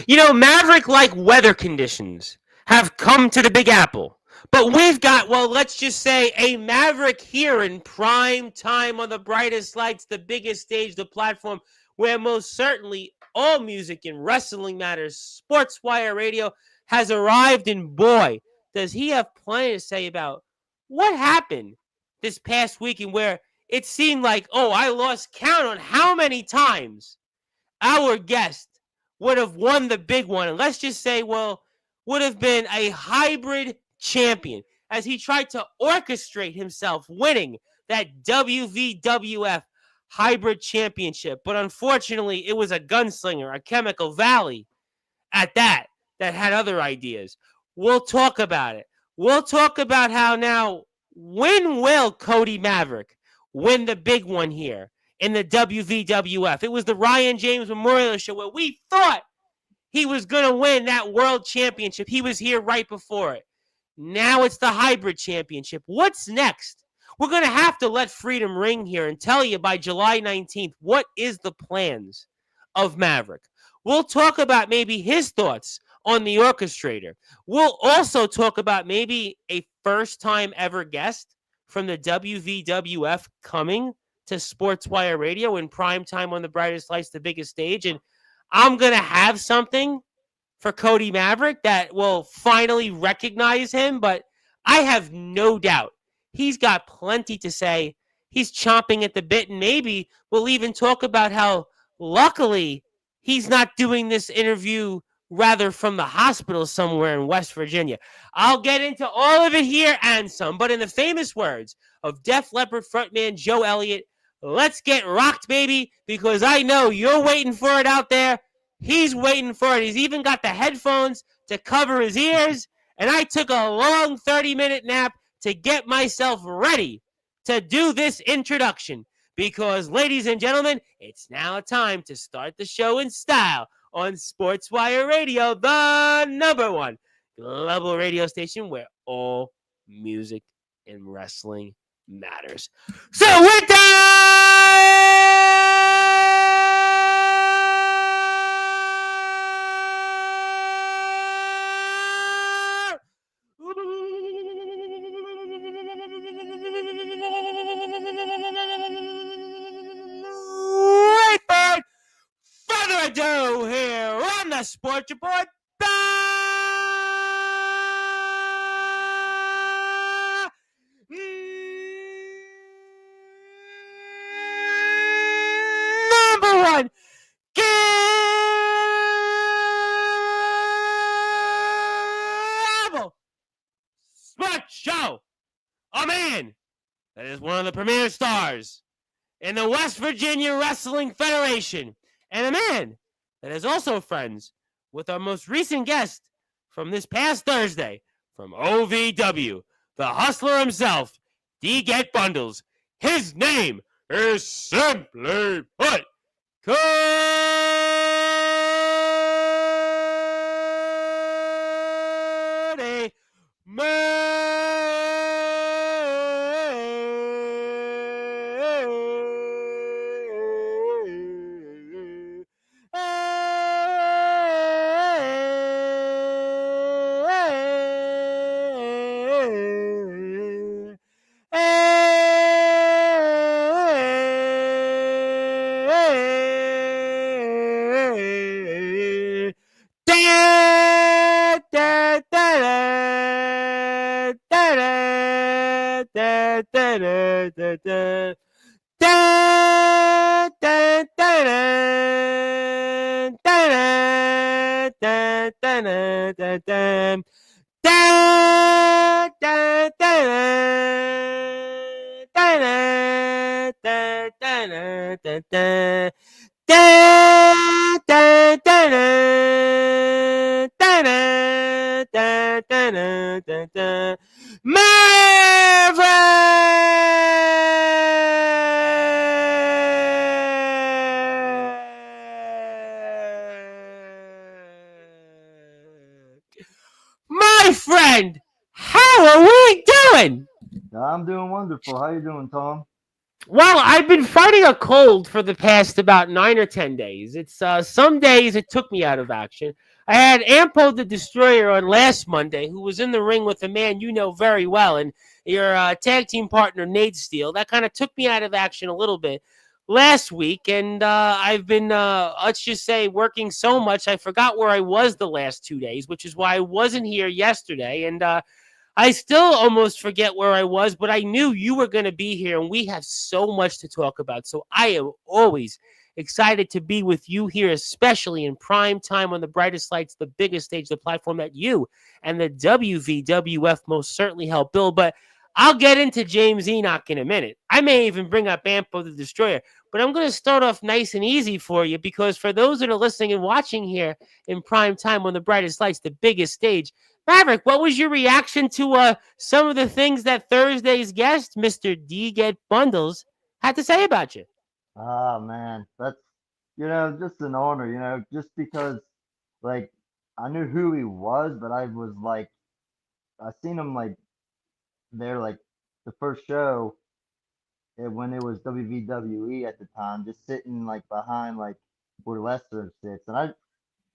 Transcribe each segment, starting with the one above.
Maverick-like weather conditions have come to the Big Apple. But we've got, well, let's just say a Maverick here in prime time on the brightest lights, the biggest stage, the platform where most certainly all music and wrestling matters. Sportswire Radio has arrived, and boy, does he have plenty to say about what happened this past weekend where it seemed like, oh, I lost count on how many times our guest would have won the big one. And let's just say, well, would have been a hybrid champion as he tried to orchestrate himself winning that WVWF hybrid championship. But unfortunately, it was a gunslinger, a Chemical Valley at that had other ideas. We'll talk about it. We'll talk about how now, when will Cody Maverick win the big one here in the WVWF? It was the Ryan James Memorial Show where we thought he was going to win that world championship. He was here right before it. Now it's the hybrid championship. What's next? We're going to have to let freedom ring here and tell you by July 19th what is the plans of Maverick. We'll talk about maybe his thoughts on the orchestrator. We'll also talk about maybe a first-time ever guest from the WVWF coming to Sportswire Radio in prime time on the brightest lights, the biggest stage. And I'm going to have something for Cody Maverick that will finally recognize him, but I have no doubt he's got plenty to say. He's chomping at the bit, and maybe we'll even talk about how luckily he's not doing this interview rather from the hospital somewhere in West Virginia. I'll get into all of it here and some, but in the famous words of Def Leppard frontman Joe Elliott, let's get rocked, baby, because I know you're waiting for it out there. He's waiting for it. He's even got the headphones to cover his ears, and I took a long 30-minute nap to get myself ready to do this introduction. Because, ladies and gentlemen, it's now time to start the show in style on Sportswire Radio, the #1 global radio station where all music and wrestling matters. So with that, without further ado, here on the Sports Report, #1 global sports show. A man that is one of the premier stars in the West Virginia Wrestling Federation, and a man that is also friends with our most recent guest from this past Thursday from OVW, the hustler himself, D Get Bundles. His name is simply put, Cody My friend, how are we doing? I'm doing wonderful. How you doing, Tom? Well, I've been fighting a cold for the past about 9 or 10 days. It's some days it took me out of action. I had Ampo the Destroyer on last Monday, who was in the ring with a man you know very well, and your tag team partner Nate Steele. That kind of took me out of action a little bit last week, and I've been let's just say working so much I forgot where I was the last 2 days, which is why I wasn't here yesterday, and I still almost forget where I was, but I knew you were going to be here, and we have so much to talk about. So I am always excited to be with you here, especially in prime time on the brightest lights, the biggest stage, the platform that you and the WVWF most certainly help build. But I'll get into James Enoch in a minute. I may even bring up Ampo the Destroyer, but I'm going to start off nice and easy for you because for those that are listening and watching here in prime time on the brightest lights, the biggest stage, Maverick, what was your reaction to some of the things that Thursday's guest, Mr. D Get Bundles, had to say about you? Ah, man, that's just an honor, just because like I knew who he was, but I was like I seen him like there like the first show when it was WWE at the time, just sitting like behind like where Lester sits, and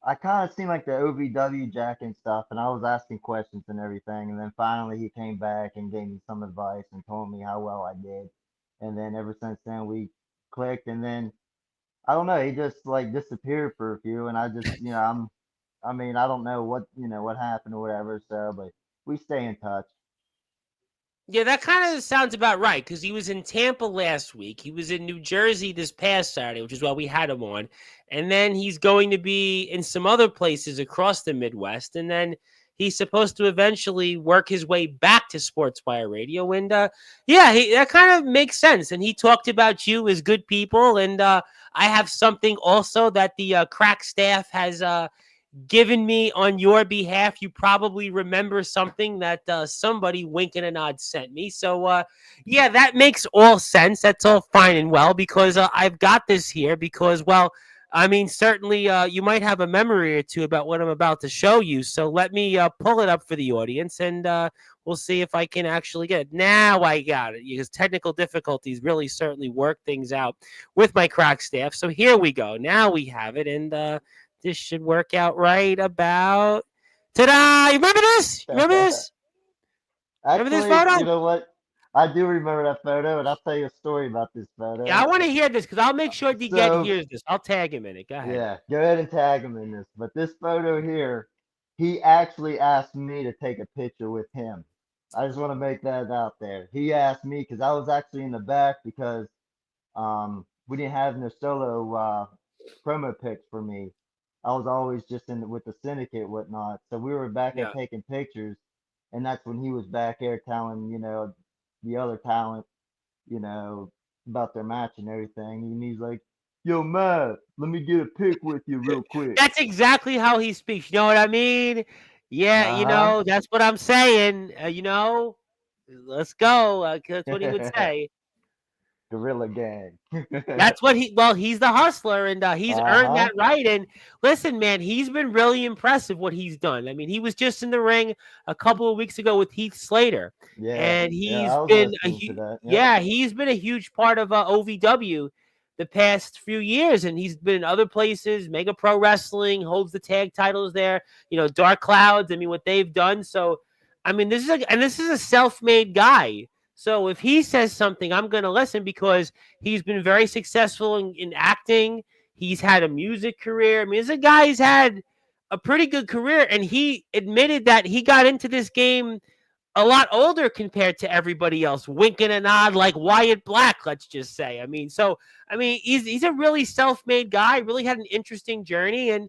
I kind of seen like the OVW jack and stuff, and I was asking questions and everything, and then finally he came back and gave me some advice and told me how well I did, and then ever since then we clicked, and then I don't know, he just like disappeared for a few, and I just I mean I don't know what happened or whatever, so but we stay in touch. Yeah, that kind of sounds about right because he was in Tampa last week. He was in New Jersey this past Saturday, which is why we had him on. And then he's going to be in some other places across the Midwest. And then he's supposed to eventually work his way back to Sportswire Radio. And yeah, that kind of makes sense. And he talked about you as good people. And I have something also that the crack staff has given me on your behalf. You probably remember something that somebody winking a nod sent me. So, yeah, that makes all sense. That's all fine and well because I've got this here because, well, I mean, certainly you might have a memory or two about what I'm about to show you. So let me pull it up for the audience and we'll see if I can actually get it. Now I got it because technical difficulties really certainly work things out with my crack staff. So here we go. Now we have it. And this should work out right about. Ta-da! You remember this? You remember this? Remember this Actually, you photo? know what? I do remember that photo, and I'll tell you a story about this Yeah, I photo. want to hear this because I'll make sure DeGet So hears this. I'll tag him in it. Go ahead. yeah, go ahead and tag him in this. But this photo here, he actually asked me to take a picture with him. I just want to make that out there. He asked me because I was actually in the back because we didn't have no solo promo pics for me. I was always just in with the syndicate and whatnot. So we were back there Yeah. taking pictures, and that's when he was back there telling the other talent you know about their match and everything. And he's like, "Yo, Matt, let me get a pic with you real quick." That's exactly how he speaks. You know what I mean? Yeah, Uh huh. that's what I'm saying. Let's go. That's what he would say. Gorilla Gang. That's what he's the hustler and he's Uh earned that huh. right. And listen, man, he's been really impressive what he's done. I mean, he was just in the ring a couple of weeks ago with Heath Slater, Yeah. and Yeah. he's I was been listening to that. Yep. yeah, he's been a huge part of OVW the past few years, and he's been in other places. Mega Pro Wrestling holds the tag titles there. Dark Clouds. I mean, what they've done. So, I mean, this is a self-made guy. So if he says something, I'm going to listen because he's been very successful in acting. He's had a music career. I mean, this is a guy who's had a pretty good career, and he admitted that he got into this game a lot older compared to everybody else, winking a nod like Wyatt Black, let's just say. I mean, he's a really self-made guy, really had an interesting journey, and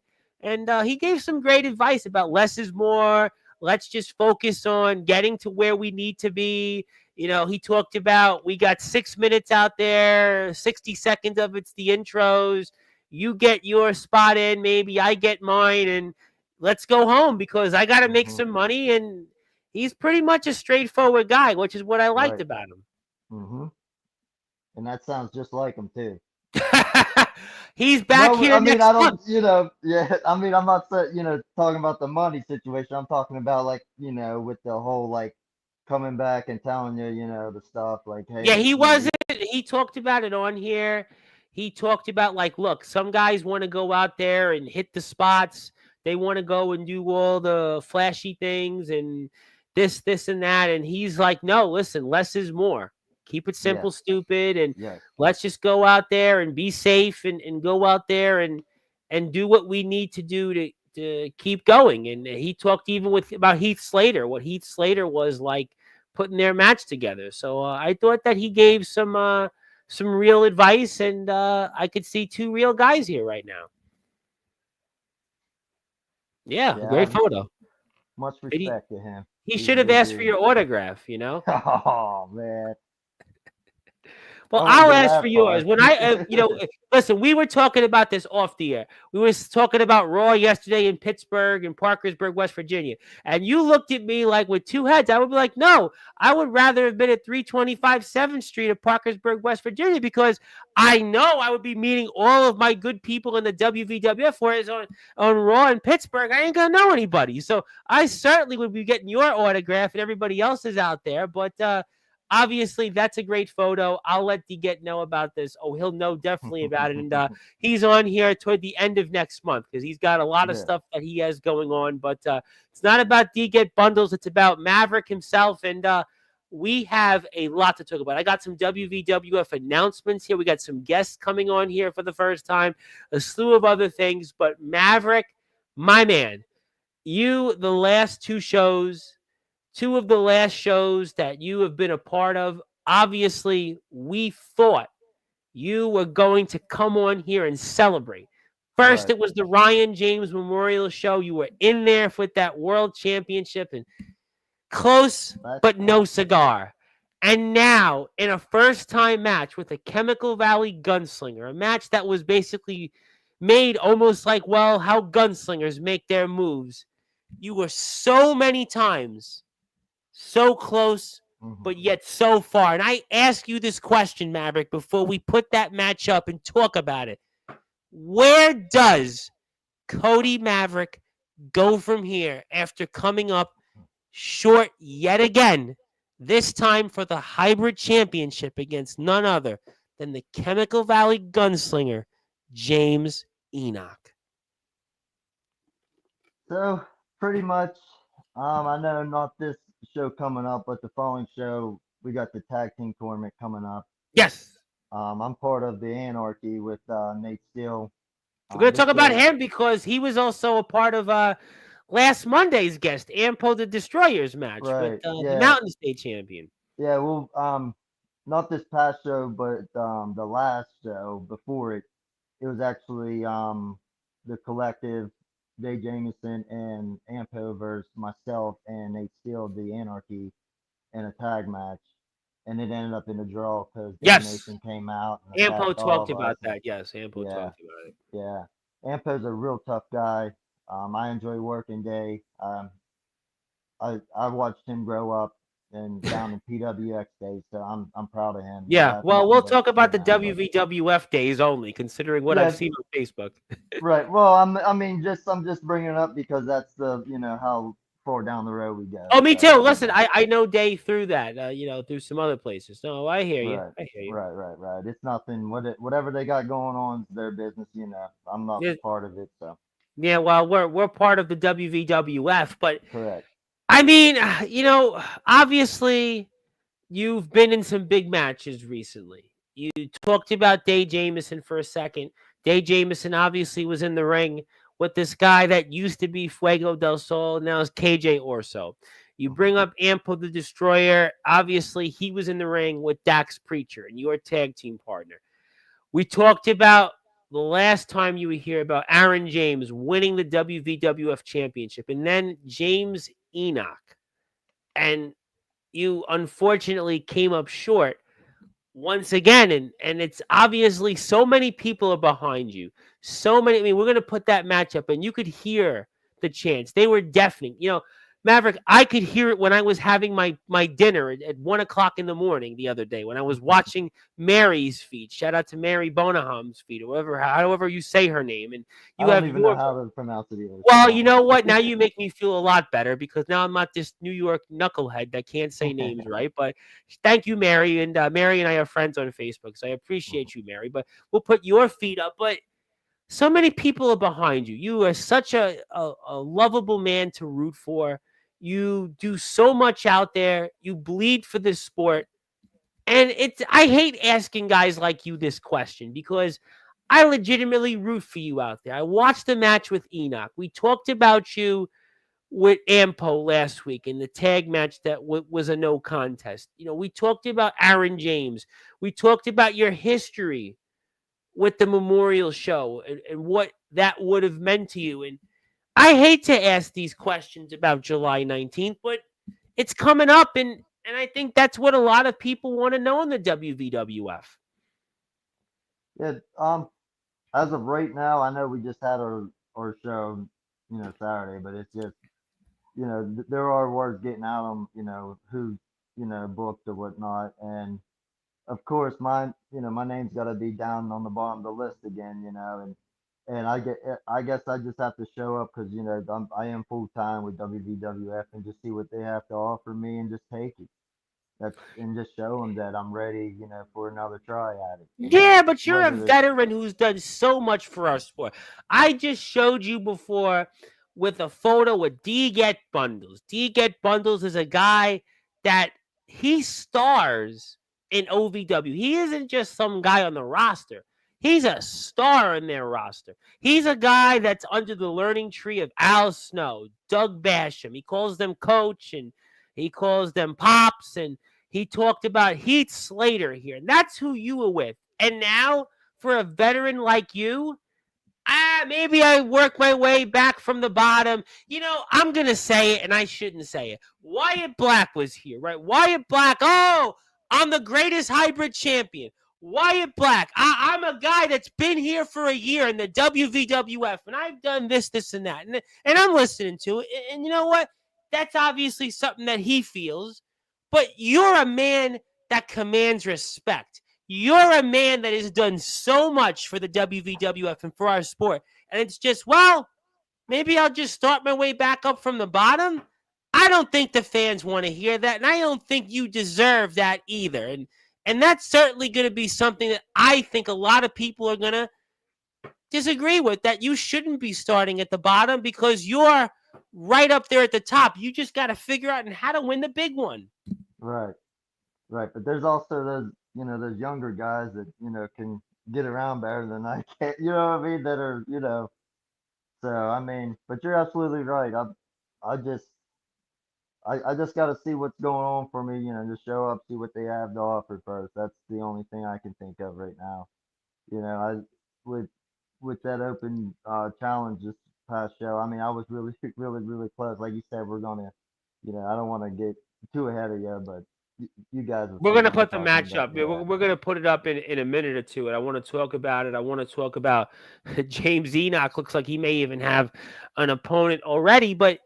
he gave some great advice about less is more. Let's just focus on getting to where we need to be. He talked about we got 6 minutes out there, 60 seconds of it's the intros. You get your spot in, maybe I get mine, and let's go home because I got to make Mhm. some money and he's pretty much a straightforward guy, which is what I liked Right. about him. Mhm. And that sounds just like him too. He's back No, here I mean I next don't. month. Yeah. I mean I'm not talking about the money situation. I'm talking about like with the whole like coming back and telling you, the stuff like, Yeah, hey, he wasn't. He talked about it on here. He talked about like, look, some guys want to go out there and hit the spots. They want to go and do all the flashy things and this, and that. And he's like, no, listen, less is more. Keep it yes, simple, stupid, and yes, let's just go out there and be safe and go out there and do what we need to do to keep going. And he talked even with about Heath Slater, what Heath Slater was like putting their match together. So I thought that he gave some real advice, and I could see two real guys here right now. Yeah, yeah. I great have photo. much And respect to him. he He's a should have good asked for dude. your autograph, you know. Oh man, Well, I wouldn't I'll go ask for that yours. far. When listen, we were talking about this off the air. We were talking about Raw yesterday in Pittsburgh and Parkersburg, West Virginia. And you looked at me like with two heads. I would be like, no, I would rather have been at 325 7th Street of Parkersburg, West Virginia, because I know I would be meeting all of my good people in the WVWF, whereas on Raw in Pittsburgh, I ain't going to know anybody. So I certainly would be getting your autograph and everybody else is out there. But, obviously, that's a great photo. I'll let DeGet know about this. Oh, he'll know definitely about it. And he's on here toward the end of next month because he's got a lot of Yeah. stuff that he has going on. But it's not about DeGet bundles. It's about Maverick himself. And we have a lot to talk about. I got some WVWF announcements here. We got some guests coming on here for the first time, a slew of other things. But Maverick, my man, the last two of the last shows that you have been a part of, obviously, we thought you were going to come on here and celebrate. First, Right. it was the Ryan James Memorial Show. You were in there with that World Championship and close, That's but no cigar. And now, in a first-time match with a Chemical Valley Gunslinger, a match that was basically made almost like, well, how gunslingers make their moves. You were so many times so close, but yet so far. And I ask you this question, Maverick, before we put that match up and talk about it. Where does Cody Maverick go from here after coming up short yet again, this time for the Hybrid Championship against none other than the Chemical Valley Gunslinger, James Enoch? So pretty much, I know not this show coming up, but the following show we got the tag team tournament coming up. Yes. I'm part of the Anarchy with Nate Steele. We're going to This talk about show, him because he was also a part of last Monday's guest, Ampo the Destroyer's match with right? the Yeah, Mountain State champion. yeah. Well, not this past show, but the last show before it, it was actually the collective, Jay Jameson and Ampo versus myself and Nate Steele, the Anarchy, in a tag match, and it ended up in a draw because Dave Yes. Mason came out and Ampo attacked all talked of us. about that. Yes, Ampo Yeah, talked about it. yeah. Ampo's a real tough guy. I enjoy working Day. I watched him grow up and down in PWX days, so I'm proud of him. I Yeah, have well, nothing we'll but talk about for the him. But WVWF days only, considering what I've yeah, seen on Facebook. right. Well, I mean, I'm just bringing it up because that's the how far down the road we go. Oh, me So too. Listen, I know Day through that, through some other places. No, I hear you. right, I hear you. right. It's nothing. Whatever they got going on is their business. I'm not Yeah, part of it. So yeah, well, we're part of the WVWF, but correct. I mean, obviously, you've been in some big matches recently. You talked about Day Jameson for a second. Day Jameson obviously was in the ring with this guy that used to be Fuego del Sol, now is KJ Orso. You bring up Ampo the Destroyer. Obviously, he was in the ring with Dax Preacher and your tag team partner. We talked about the last time you were here about Aaron James winning the WVWF championship, and then James Enoch. And you unfortunately came up short once again. And it's obviously so many people are behind you. So many. I mean, we're going to put that match up and you could hear the chants. They were deafening. Maverick, I could hear it when I was having my dinner at 1 o'clock in the morning the other day when I was watching Mary's feed. Shout out to Mary Bonaham's feed, or however you say her name. And I you don't have even know your how to pronounce it either, to be well, you honest. know what? Now you make me feel a lot better because now I'm not this New York knucklehead that can't say names right. But thank you, Mary. And Mary and I are friends on Facebook, so I appreciate you, Mary. But we'll put your feet up. But so many people are behind you. You are such a lovable man to root for. You do so much out there. You bleed for this sport. And I hate asking guys like you this question because I legitimately root for you out there. I watched the match with Enoch. We talked about you with Ampo last week in the tag match that was a no contest. We talked about Aaron James. We talked about your history with the memorial show and what that would have meant to you. And I hate to ask these questions about July 19th, but it's coming up, and I think that's what a lot of people want to know in the WVWF. Yeah, as of right now, I know we just had our show, Saturday, but it's just, there are words getting out on, who, booked or whatnot, and of course, my name's got to be down on the bottom of the list again, and I guess I just have to show up because I am full time with WVWF and just see what they have to offer me and just take it. And just show them that I'm ready, for another try at it, Yeah, but you're a whether it's veteran who's done so much for our sport. I just showed you before with a photo with D Get Bundles. D Get Bundles is a guy that he stars in OVW. He isn't just some guy on the roster. He's a star in their roster. He's a guy that's under the learning tree of Al Snow, Doug Basham. He calls them coach and he calls them pops, and he talked about Heath Slater here. And that's who you were with. And now, for a veteran like you, maybe I work my way back from the bottom. I'm going to say it, and I shouldn't say it. Wyatt Black was here, right? Wyatt Black, oh, I'm the greatest hybrid champion. Wyatt Black, I'm a guy that's been here for a year in the WVWF, and I've done this, and that. And I'm listening to it. And you know what? That's obviously something that he feels. But you're a man that commands respect. You're a man that has done so much for the WVWF and for our sport. And it's just, well, maybe I'll just start my way back up from the bottom. I don't think the fans want to hear that. And I don't think you deserve that either. And that's certainly going to be something that I think a lot of people are going to disagree with, that you shouldn't be starting at the bottom because you're right up there at the top. You just got to figure out how to win the big one. right, right. But there's also those younger guys that can get around better than I can. You know what I mean? That are So I mean, but you're absolutely right. I just I just got to see what's going on for me. Just show up, see what they have to offer first. That's the only thing I can think of right now. I with with that open challenge this past show. I mean, I was really really close. Like you said, we're gonna. I don't want to get too ahead of you, but you guys will We're see going to what I'm put the talking match about. up. Yeah. We're going to put it up in a minute or two. And I want to talk about it. I want to talk about James Enoch. Looks like he may even have an opponent already. But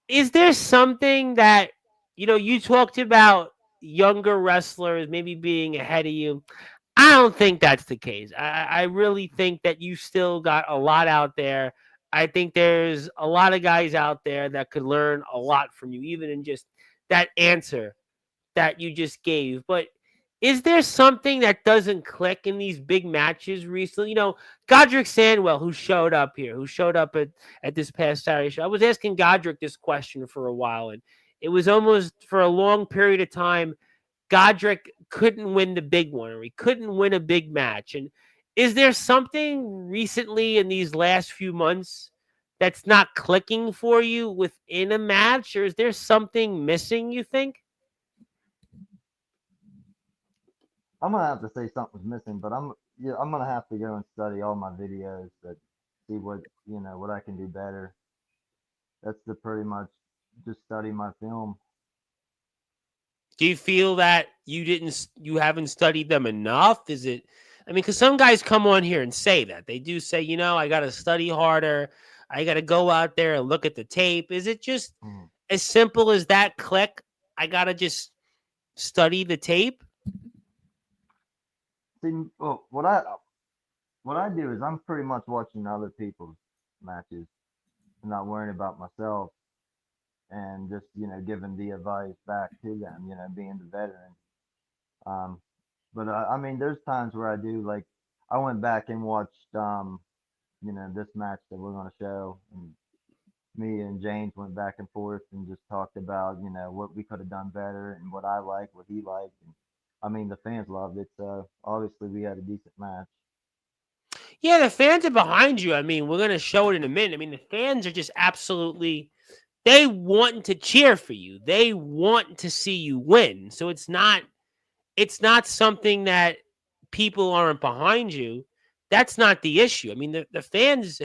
is there something that, you talked about younger wrestlers maybe being ahead of you? I don't think that's the case. I really think that you still got a lot out there. I think there's a lot of guys out there that could learn a lot from you, even in just that answer that you just gave. But is there something that doesn't click in these big matches recently? Godric Sandwell, who showed up here, who showed up at this past Saturday show. I was asking Godric this question for a while, and it was almost for a long period of time, Godric couldn't win the big one, or he couldn't win a big match. And is there something recently in these last few months that's not clicking for you within a match, or is there something missing, you think? I'm gonna have to say something's missing, but I'm gonna have to go and study all my videos that see what I can do better. That's the pretty much just study my film. Do you feel that you haven't studied them enough? Is it, I mean, because some guys come on here and say that. They do say, I got to study harder. I got to go out there and look at the tape. Is it just, Mm. as simple as that click, I gotta just study the tape. See, well, what I do is I'm pretty much watching other people's matches and not worrying about myself and just giving the advice back to them. Being the veteran. Um, but I mean, there's times where I do like I went back and watched this match that we're gonna show, and me and James went back and forth and just talked about what we could have done better and what I liked, what he liked. And, I mean, the fans loved it, so obviously we had a decent match. Yeah, the fans are behind you. I mean, we're gonna show it in a minute. I mean, the fans are just absolutely they want to cheer for you. They want to see you win. So it's not something that people aren't behind you. That's not the issue. I mean, the fans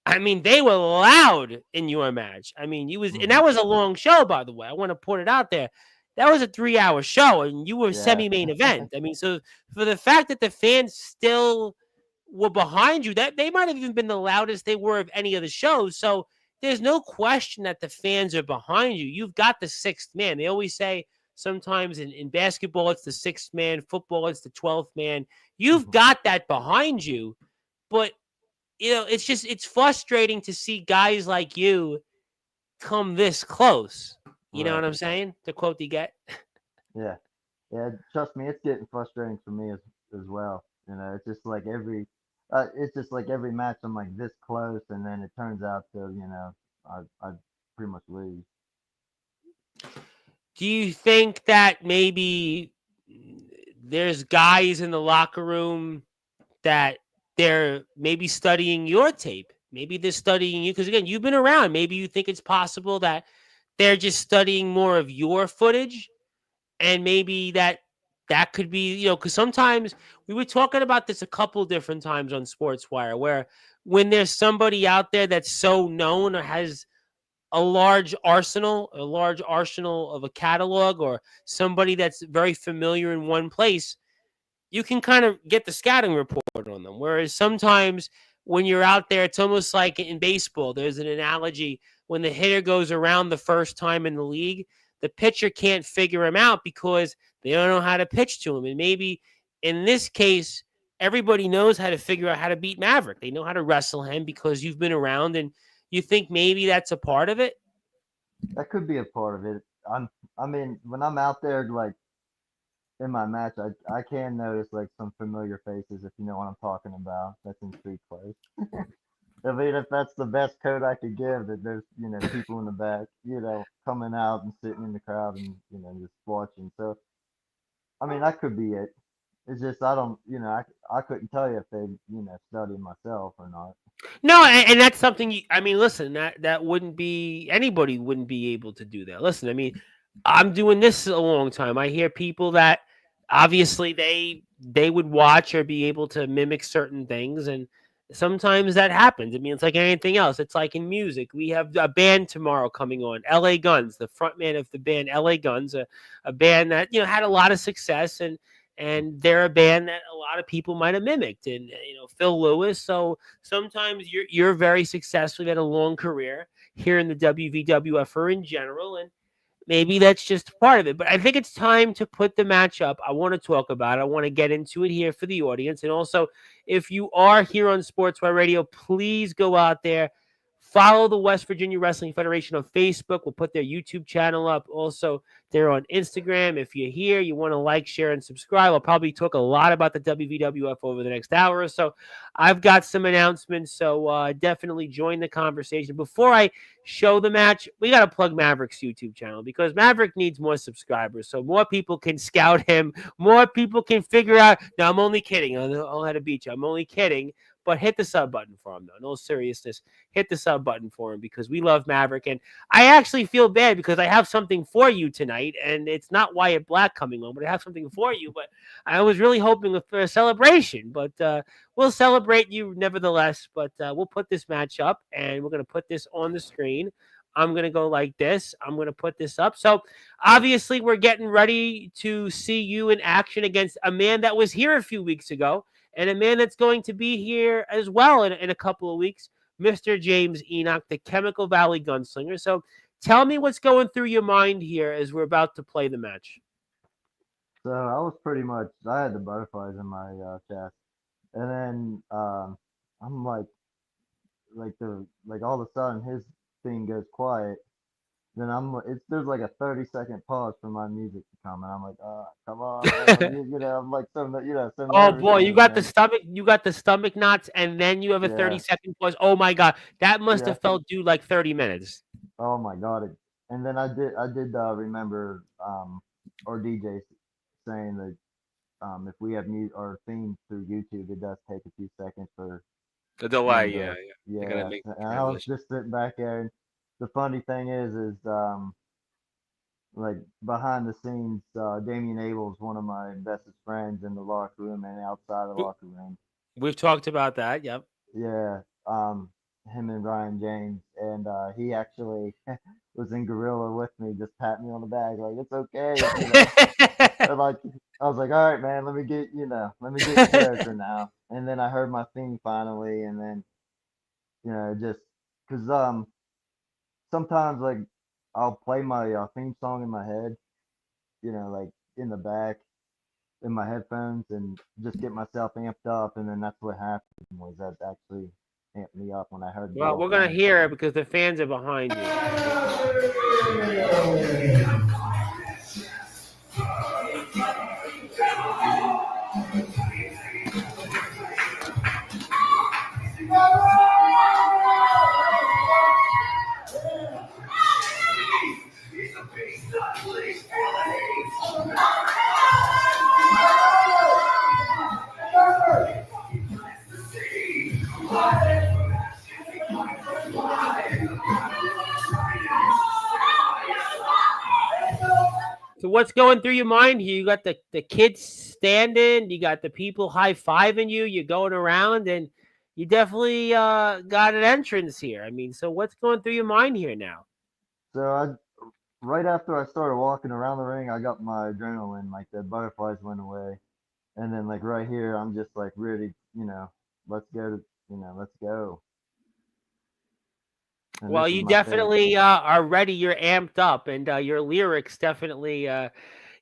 I mean, they were loud in your match. I mean, and Hmm. that was a long show, by the way. I want to put it out there. That was a 3-hour show, and you were Yeah. semi-main event. I mean, so for the fact that the fans still were behind you, that they might have even been the loudest they were of any of the shows. So there's no question that the fans are behind you. You've got the sixth man. They always say sometimes in basketball it's the sixth man, football it's the 12th man. You've Hmm. got that behind you, but it's frustrating to see guys like you come this close. You know Right. what I'm saying? To quote the get. Yeah. Yeah. Trust me, it's getting frustrating for me as well. It's just like every match I'm like this close, and then it turns out to I pretty much lose. Do you think that maybe there's guys in the locker room that they're maybe studying your tape? Maybe they're studying you because again, you've been around. Maybe you think it's possible that they're just studying more of your footage, and maybe that could be because sometimes we were talking about this a couple different times on Sportswire, where when there's somebody out there that's so known or has a large arsenal of a catalog, or somebody that's very familiar in one place, you can kind of get the scouting report on them. Whereas sometimes when you're out there, it's almost like in baseball. There's an analogy when the hitter goes around the first time in the league, the pitcher can't figure him out because they don't know how to pitch to him. And maybe in this case, everybody knows how to figure out how to beat Maverick. They know how to wrestle him because you've been around, and you think maybe that's a part of it. That could be a part of it. I mean, when I'm out there like in my match, I can notice like some familiar faces if you know what I'm talking about. That's in street clothes. I mean, if that's the best code I could give, that there's people in the back, coming out and sitting in the crowd and just watching. So I mean, that could be it. It's just I don't, I couldn't tell you if they studied myself or not. No, and that's something. I mean, listen, that wouldn't be anybody wouldn't be able to do that. Listen, I mean, I'm doing this a long time. I hear people that obviously they would watch or be able to mimic certain things, and sometimes that happens. I mean, it's like anything else. It's like in music. We have a band tomorrow coming on, L.A. Guns, the frontman of the band L.A. Guns, a band that had a lot of success, and they're a band that a lot of people might have mimicked, and Phil Lewis. So sometimes you're very successful, you had a long career here in the WVWF or in general, and maybe that's just part of it. But I think it's time to put the match up. I want to talk about it. I want to get into it here for the audience. And also, if you are here on Sportswire Radio, please go out there. Follow the West Virginia Wrestling Federation on Facebook. We'll put their YouTube channel up. Also, they're on Instagram. If you're here, you want to like, share, and subscribe. I'll probably talk a lot about the WVWF over the next hour or so. I've got some announcements, so definitely join the conversation. Before I show the match, we got to plug Maverick's YouTube channel because Maverick needs more subscribers so more people can scout him, more people can figure out. Now, I'm only kidding. I'll have to beat you. I'm only kidding. But hit the sub button for him, though. No seriousness. Hit the sub button for him because we love Maverick. And I actually feel bad because I have something for you tonight. And it's not Wyatt Black coming on, but I have something for you. But I was really hoping for a celebration. But we'll celebrate you nevertheless. But we'll put this match up and we're going to put this on the screen. I'm going to go like this. I'm going to put this up. So obviously, we're getting ready to see you in action against a man that was here a few weeks ago and a man that's going to be here as well in a couple of weeks, Mr. James Enoch, the Chemical Valley Gunslinger. So Tell me what's going through your mind here as we're about to play the match. So I was pretty much I had the butterflies in my chest, and then I'm like all of a sudden his thing goes quiet. Then there's like a 30-second pause for my music to come, and I'm like, come on, man. I'm like so Oh nervous boy, and everything. you got the stomach knots, and then you have a Yeah, 30-second pause. Oh my god, that must yeah. have felt due like 30 minutes. Oh my God. And then I did remember our DJ saying that if we have our themes through YouTube, it does take a few seconds for The delay, them yeah, to yeah. They're gonna yeah. make the And I was transition. just sitting back there, and the funny thing is like behind the scenes, Damian Abel's one of my bestest friends in the locker room and outside the We- locker room. We've talked about that. Yep. Yeah, him and Ryan James, and he actually was in Gorilla with me, just pat me on the back, like it's okay. And like I was like, all right, man, let me get in character now. And then I heard my theme finally, and then just because sometimes like I'll play my theme song in my head, like in the back in my headphones, and just get myself amped up, and then that's what happened was that actually amped me up when I heard the Well, whole we're gonna thing. hear it because the fans are behind you. So what's going through your mind here? You got the kids standing, you got the people high fiving you, you're going around, and you definitely got an entrance here. I mean, so what's going through your mind here now? So right after I started walking around the ring, I got my adrenaline, like the butterflies went away, and then like right here, I'm just like ready, let's go, let's go. And Well, this is you my favorite. definitely are ready. You're amped up, and your lyrics definitely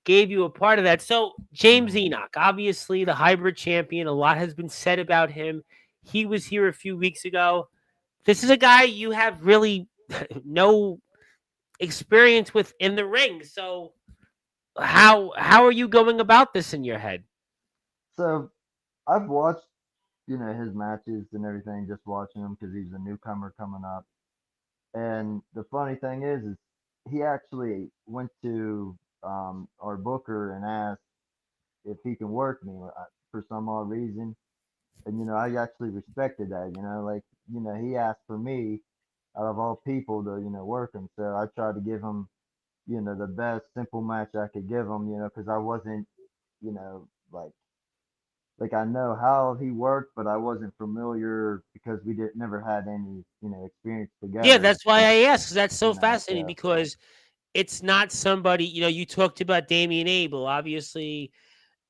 gave you a part of that. So, James Mhm. Enoch, obviously the hybrid champion. A lot has been said about him. He was here a few weeks ago. This is a guy you have really no experience with in the ring. So, how are you going about this in your head? So I've watched, his matches and everything, just watching him because he's a newcomer coming up. And the funny thing is he actually went to our booker and asked if he can work me for some odd reason. And I actually respected that. Like he asked for me out of all people to work him. So I tried to give him the best simple match I could give him. Because I wasn't like I know how he worked, but I wasn't familiar because we didn't never had any experience Yeah, together. that's why I asked. 'Cause that's so fascinating So because it's not somebody. You talked about Damian Abel, obviously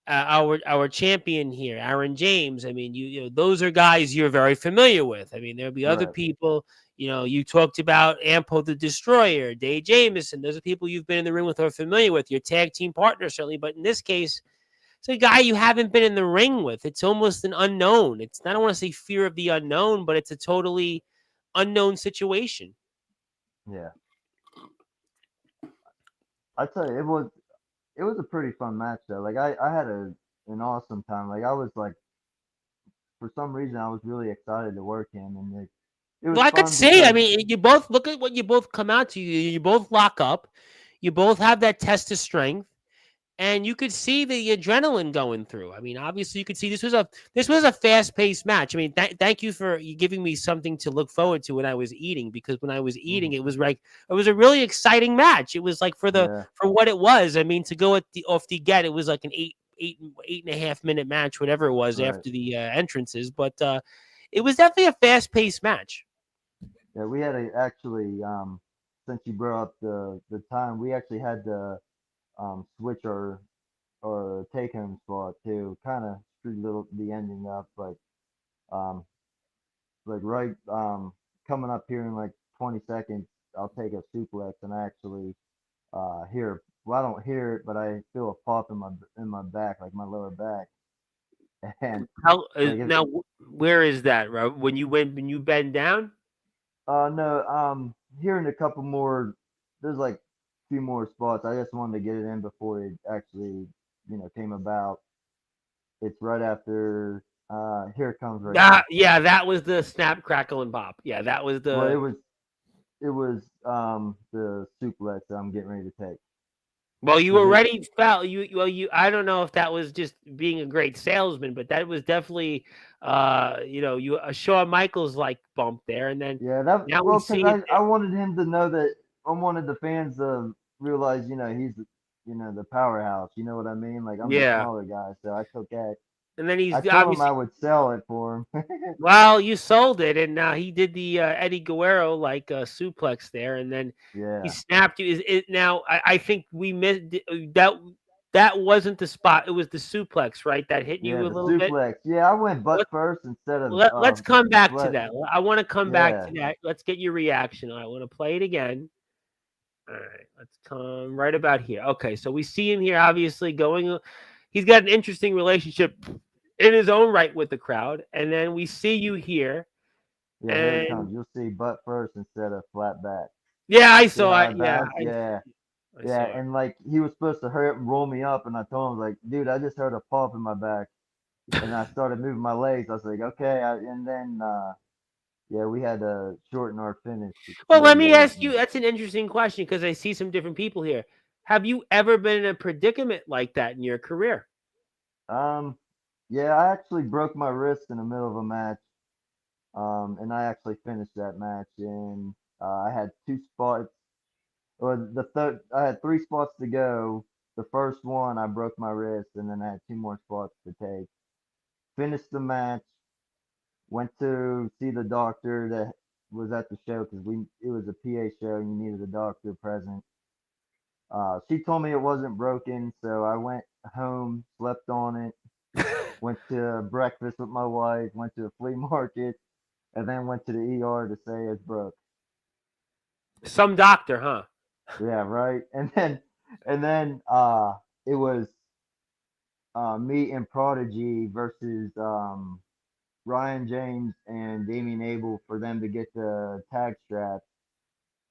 our champion here, Aaron James. I mean, those are guys you're very familiar with. I mean, there'll be other right, people. You talked about Ampo the Destroyer, Dave Jamison. Those are people you've been in the ring with or familiar with. Your tag team partner certainly, but in this case, it's a guy you haven't been in the ring with. It's almost an unknown. I don't want to say fear of the unknown, but it's a totally unknown situation. yeah. I tell you, it was a pretty fun match though. Like I had an awesome time. Like I was like for some reason I was really excited to work him, and it was Well, I could fun see. I because mean, you both look at what you both come out to. You both lock up. You both have that test of strength, and you could see the adrenaline going through. I mean, obviously, you could see this was a fast paced match. I mean, thank you for giving me something to look forward to when I was eating, because when I was eating, mhm, it was a really exciting match. It was like yeah, for what it was. I mean, to go at the off the get, it was like an 8.5 minute match, whatever it was right. after the entrances, but it was definitely a fast paced match. Yeah, we had actually since you brought up the time, we actually had to switch our take home spot too. Kind of screwed the ending up, um right coming up here in like 20 seconds. I'll take a suplex and actually hear. Well, I don't hear it, but I feel a pop in my back, like my lower back, and How like it. now? Where is that? Right when you bend down? No, hearing a couple more. There's like a few more spots. I just wanted to get it in before it actually, came about. It's right after. Here it comes right now. Yeah, that was the snap, crackle, and pop. Yeah, that was Well, the. it was the suplex that I'm getting ready to take Well, you because it. already felt you. I don't know if that was just being a great salesman, but that was definitely, you a Shawn Michaels like bump there, and then Yeah, that now we well, because see it. I wanted him to know that I wanted the fans to realize, he's the powerhouse. You know what I mean? Like I'm the Yeah, smaller guy, so I took that. and then I he's told him obviously. I would sell it for him. Well, you sold it, and he did the Eddie Guerrero like suplex there, and then he Yeah, snapped you. Is it now? I think we missed that. That wasn't the spot. It was the suplex, right? That hit yeah, you a the little bit. suplex. Yeah, I went butt Let, first instead of let's come back to butt. that. I want to come back Yeah, to that. Let's get your reaction. I want to play it again. All right, let's come right about here. Okay, so we see him here, obviously going. He's got an interesting relationship in his own right with the crowd, and then we see you here. yeah. Here it And comes. You'll see butt first instead of flat back. yeah, I See saw how I it. Yeah, bounced? Yeah. I Yeah, saw it. and like he was supposed to hurry up and roll me up, and I told him like, dude, I just heard a pop in my back, and I started moving my legs. I was like, okay, and then yeah, we had to shorten our finish a Well, let little me bit. ask you. That's an interesting question because I see some different people here. Have you ever been in a predicament like that in your career? Yeah, I actually broke my wrist in the middle of a match, and I actually finished that match, and I had two spots, or the third, I had three spots to go. The first one, I broke my wrist, and then I had two more spots to take. Finished the match, went to see the doctor that was at the show because it was a PA show and you needed a doctor present. She told me it wasn't broken, so I went home, slept on it, went to breakfast with my wife, went to a flea market, and then went to the ER to say it's broke. Some doctor, huh? Yeah, right. And then it was me and Prodigy versus Ryan James and Damian Abel for them to get the tag strap.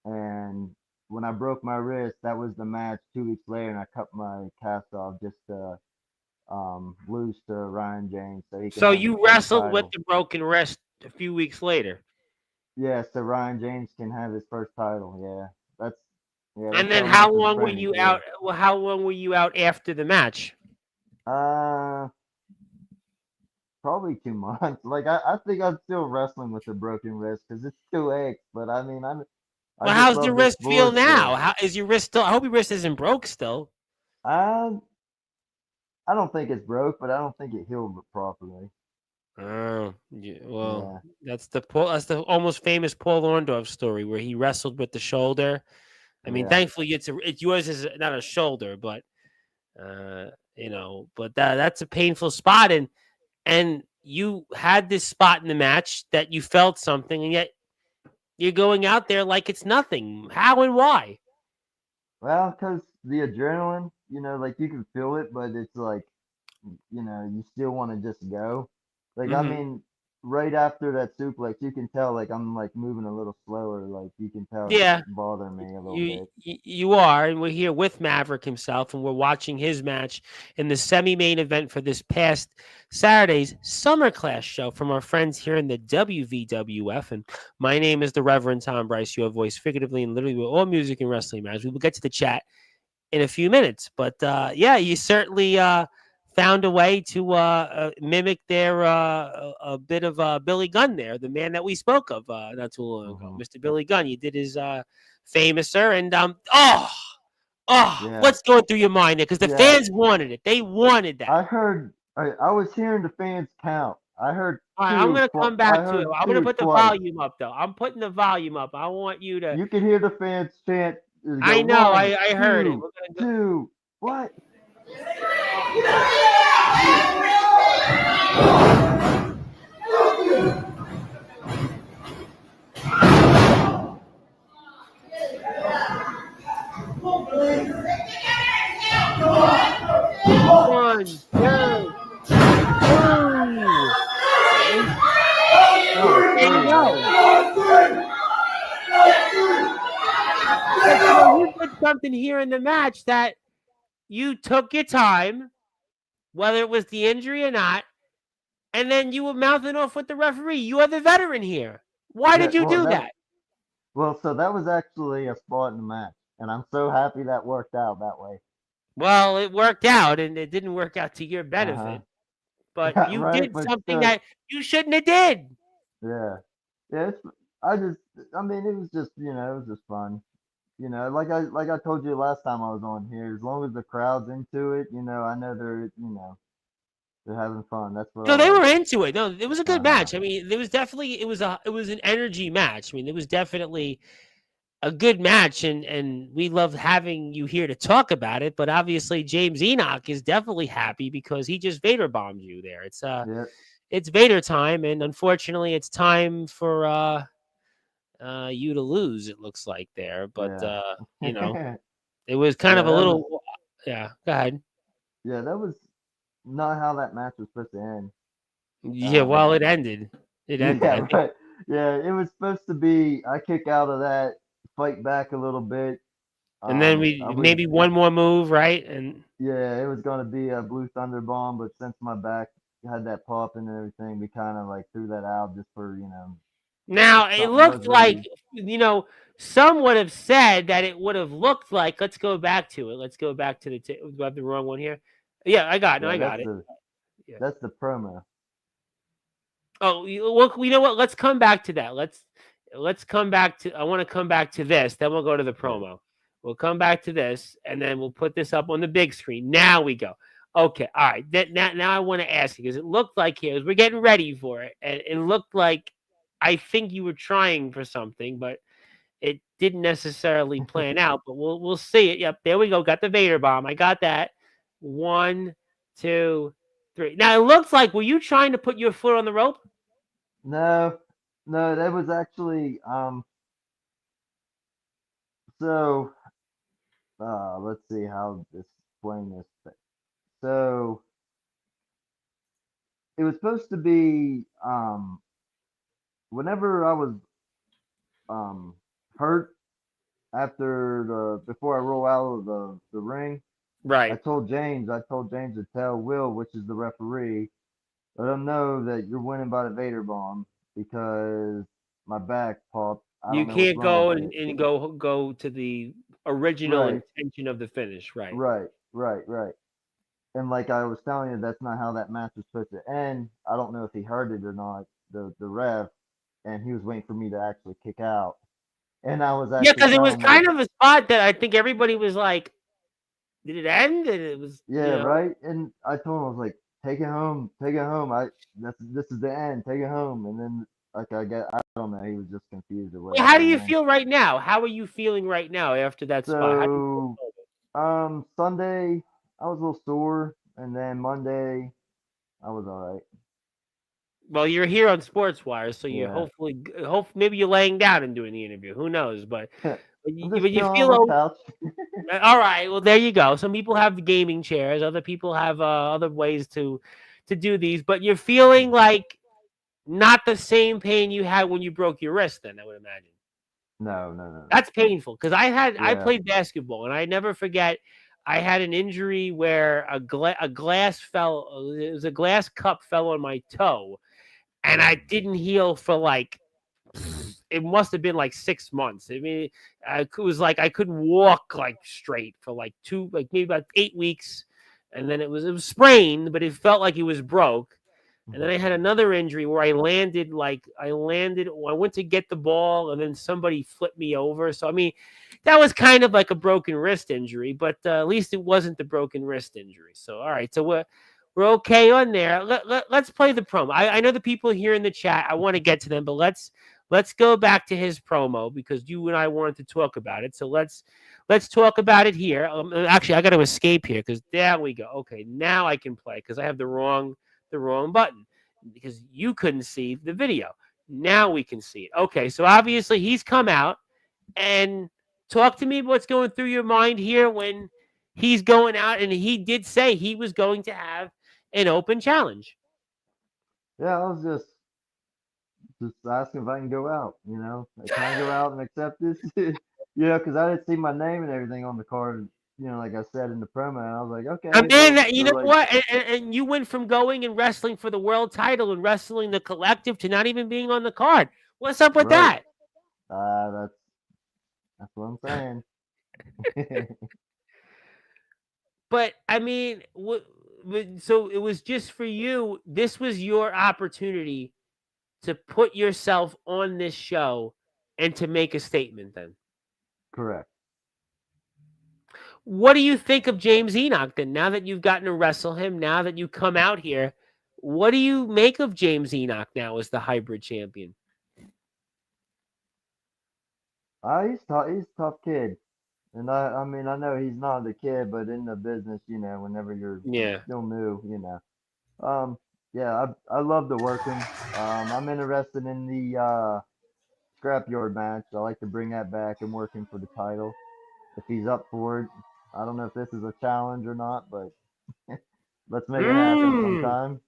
And when I broke my wrist, that was the match 2 weeks later, and I cut my cast off just to lose to Ryan James so he can So have his you first wrestled with title. the broken wrist a few weeks later, Yeah, so Ryan James can have his first title. and That's then how much how of a long were friend he you out? is. Well, how long were you out after the match? Uh, Probably 2 months. Like I think I'm still wrestling with a broken wrist because it's still aches. But I mean, I Well, just how's the love the wrist feel sport. now? So How is your wrist still? I hope your wrist isn't broke still. I I don't think it's broke, but I don't think it healed properly. Oh, yeah, well, Yeah, that's the almost famous Paul Orndorff story where he wrestled with the shoulder. I mean, yeah. thankfully it's yours is not a shoulder, but but that's a painful spot, and you had this spot in the match that you felt something, and yet you're going out there like it's nothing. How and why? Well, because the adrenaline, like you can feel it, but it's like you still want to just go. Like, I Hmm. mean, right after that suplex, you can tell, like, I'm like moving a little slower. Like, you can tell it's Yeah, bothering me a little you bit. you are, and we're here with Maverick himself, and we're watching his match in the semi-main event for this past Saturday's Summer Clash show from our friends here in the WVWF. And my name is the Reverend Tom Bryce, your voice figuratively and literally with all music and wrestling matters. We will get to the chat in a few minutes, but yeah, you certainly found a way to mimic their a bit of Billy Gunn there, the man that we spoke of not too long ago, Hmm. Mr. Billy Gunn. You did his famouser, and Yeah, what's going through your mind there? Because the yeah. fans wanted it. They wanted that. I was hearing the fans count. I heard All right, I'm two. going to come I back to it. heard I'm going to two put the twice. volume up, though. I'm putting the volume up. I want you to. You could hear the fans chant. Go I know. one, I heard it. two, We're going to go. two. What? One, two, ooh. That was There you three, go. man. But you know, you did something here in the match that you took your time, whether it was the injury or not, and then you were mouthing off with the referee. You are the veteran here. Why Yeah, did you do that? so that was actually a spot in the match, and I'm so happy that worked out that way. Well, it worked out, and it didn't work out to your Uh huh. benefit. But Yeah, you right. did But something still, that you shouldn't have did. yeah, yeah. I just, I mean, it was just, it was just fun. Like I told you last time I was on here. As long as the crowd's into it, I know they're having fun. That's what I No, they like. were into it. No, it was a good Uh huh. match. I mean, there was definitely it was an energy match. I mean, it was definitely a good match, and we love having you here to talk about it. But obviously, James Enoch is definitely happy because he just Vader bombed you there. Yeah, It's Vader time, and unfortunately, it's time for you to lose. It looks like there, but yeah. you know, it was kind Yeah, of a that was little. Yeah, go ahead. yeah, that was not how that match was supposed to end. Yeah, Um, well, it ended. It ended. yeah, I think. right. Yeah, it was supposed to be. I kick out of that, fight back a little bit. And then I we would. maybe one more move, right? And Yeah, it was gonna be a blue thunder bomb, but since my back had that pop and everything, we kind of like threw that out just for if now it something was looked like, ready. some would have said that it would have looked like. Let's go back to it. Let's go back to the. Do I have the wrong one here? Yeah, I got. No, Yeah, I got it. Yeah. that's the promo. Oh, well, you know what? Let's come back to that. Let's come back to. I want to come back to this. Then we'll go to the Yeah. promo. We'll come back to this, and then we'll put this up on the big screen. Now we go. Okay, all right. Now I want to ask you because it looked like here as we're getting ready for it, and it looked like I think you were trying for something, but it didn't necessarily plan out. But we'll see it. Yep, there we go. Got the Vader bomb. I got that. One, two, three. Now it looks like were you trying to put your foot on the rope? No, no, that was actually so let's see how to explain this thing. So it was supposed to be whenever I was um hurt after the before I roll out of the ring, Right. I told James to tell Will, which is the referee, let him know that you're winning by the Vader bomb because my back popped. I You don't know what's can't wrong go with and, it. and go to the original Right, intention of the finish. Right. right. And like I was telling you, that's not how that match was supposed to end. I don't know if he heard it or not, the ref, and he was waiting for me to actually kick out. And I was Yeah, actually because it was telling him like, kind of a spot that I think everybody was like, "Did it end?" And it was, yeah, right. And I told him I was like, take it home. This is the end. Take it home. And then like I don't know, he was just confused or Wait, how do whatever. And you then feel right now? How are you feeling right now after that spot? How do you so feel? Sunday I was a little sore, and then Monday I was all right. Well, you're here on Sportswire, so you Yeah. hopefully, hope maybe you're laying down and doing the interview. Who knows? I'm just But you chilling on feel my couch. all right. Well, there you go. Some people have the gaming chairs. Other people have other ways to do these. But you're feeling like not the same pain you had when you broke your wrist. Then I would imagine No, no, no, no. that's painful because I Yeah. played basketball and I never forget. I had an injury where a glass fell. It was a glass cup fell on my toe, and I Mm. didn't heal for like it must have been like 6 months. I mean, it was like I couldn't walk like straight for like like maybe about 8 weeks, and then it was sprained, but it felt like it was broke. And then Mhm. I had another injury where I went to get the ball, and then somebody flipped me over. So I mean, that was kind of like a broken wrist injury, but at least it wasn't the broken wrist injury. So all right, so we're okay on there. Let's play the promo. I know the people here in the chat. I want to get to them, but let's go back to his promo because you and I wanted to talk about it. So let's talk about it here. Actually, I got to escape here because there we go. Okay, now I can play because I have the wrong button because you couldn't see the video. Now we can see it. Okay, so obviously he's come out and Talk to me about what's going through your mind here when he's going out, and he did say he was going to have an open challenge. Yeah, I was just asking if I can go out. Like, can I go out and accept this? Because I didn't see my name and everything on the card. Like I said in the promo, and I was like, A okay, man that, you they're know like, what, and you went from going and wrestling for the world title and wrestling the collective to not even being on the card. What's up with right. that? That's what I'm saying. But I mean, so it was just for you. This was your opportunity to put yourself on this show and to make a statement. Then, Correct. what do you think of James Enoch? Then, now that you've gotten to wrestle him, now that you come out here, what do you make of James Enoch now as the hybrid champion? He's a tough kid. And I mean, I know he's not a kid, but in the business, whenever you're Yeah. still new, yeah, I love to work him. I'm interested in the scrapyard match. I like to bring that back and work him for the title if he's up for it. I don't know if this is a challenge or not, but let's make it happen Mm. sometime.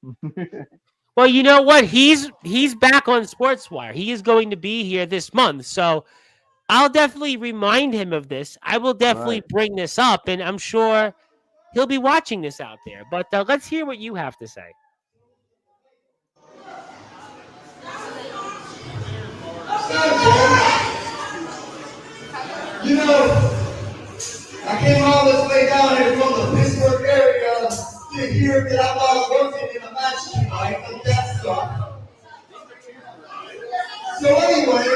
Well, you know what? He's back on Sportswire. He is going to be here this month, so I'll definitely remind him of this. I will definitely Right. bring this up, and I'm sure he'll be watching this out there. But let's hear what you have to say. You know, I came all this way down here from the Pittsburgh area to hear that I'm not working in a match tonight, and that sucked. So anyway,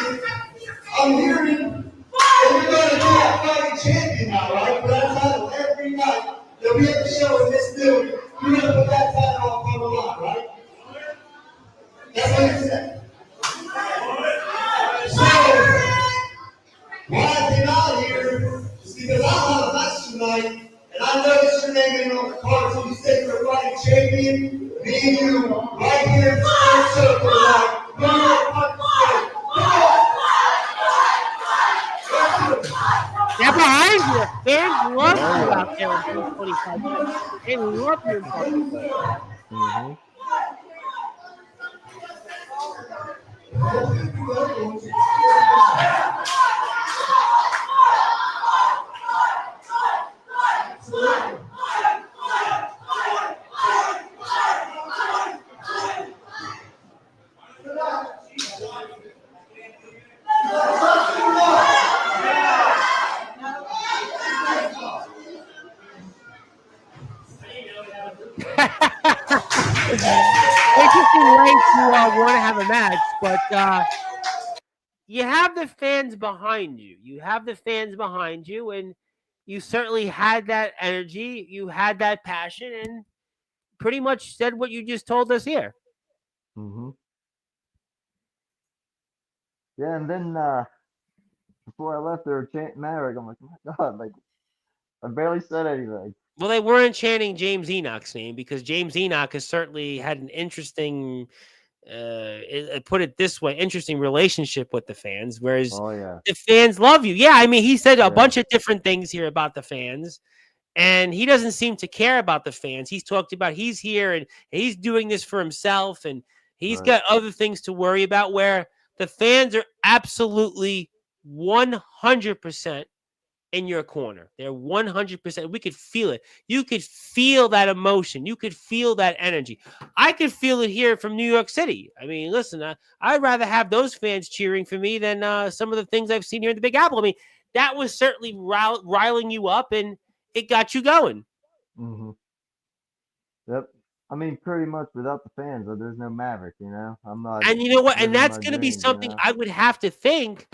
I'm hearing that we're going to be a fighting champion now, right? But that title every night that we have a show in this building, we're going to put that title on the line, right? That's what you said. So, why I came out here is because I have a match tonight, and I noticed your name ain't on the card, so you said you're a fighting champion. Me and you, right here in the square circle tonight. Come on, They're behind you. Fans love Oh you yeah. out there in 325 Central. They love you in Buffalo. Mhm. Interesting way to want to have a match, but you have the fans behind you. You have the fans behind you, and you certainly had that energy. You had that passion, and pretty much said what you just told us here. Mhm. Yeah, and then before I left, they were chanting Maverick. I'm like, oh my God, like I barely said anything. Well, they weren't chanting James Enoch's name because James Enoch has certainly had an interesting, put it this way, interesting relationship with the fans. Whereas Oh yeah. the fans love you. Yeah, I mean, he said a Yeah. bunch of different things here about the fans, and he doesn't seem to care about the fans. He's talked about he's here and he's doing this for himself, and he's Right. got other things to worry about. Where the fans are absolutely 100% in your corner. They're 100%. We could feel it. You could feel that emotion. You could feel that energy. I could feel it here from New York City. I mean, listen, I'd rather have those fans cheering for me than some of the things I've seen here in the Big Apple. I mean, that was certainly riling you up, and it got you going. Mhm. Yep. I mean, pretty much without the fans, there's no Maverick. I'm not And you know what? And living that's my going to be dreams. something I would have to think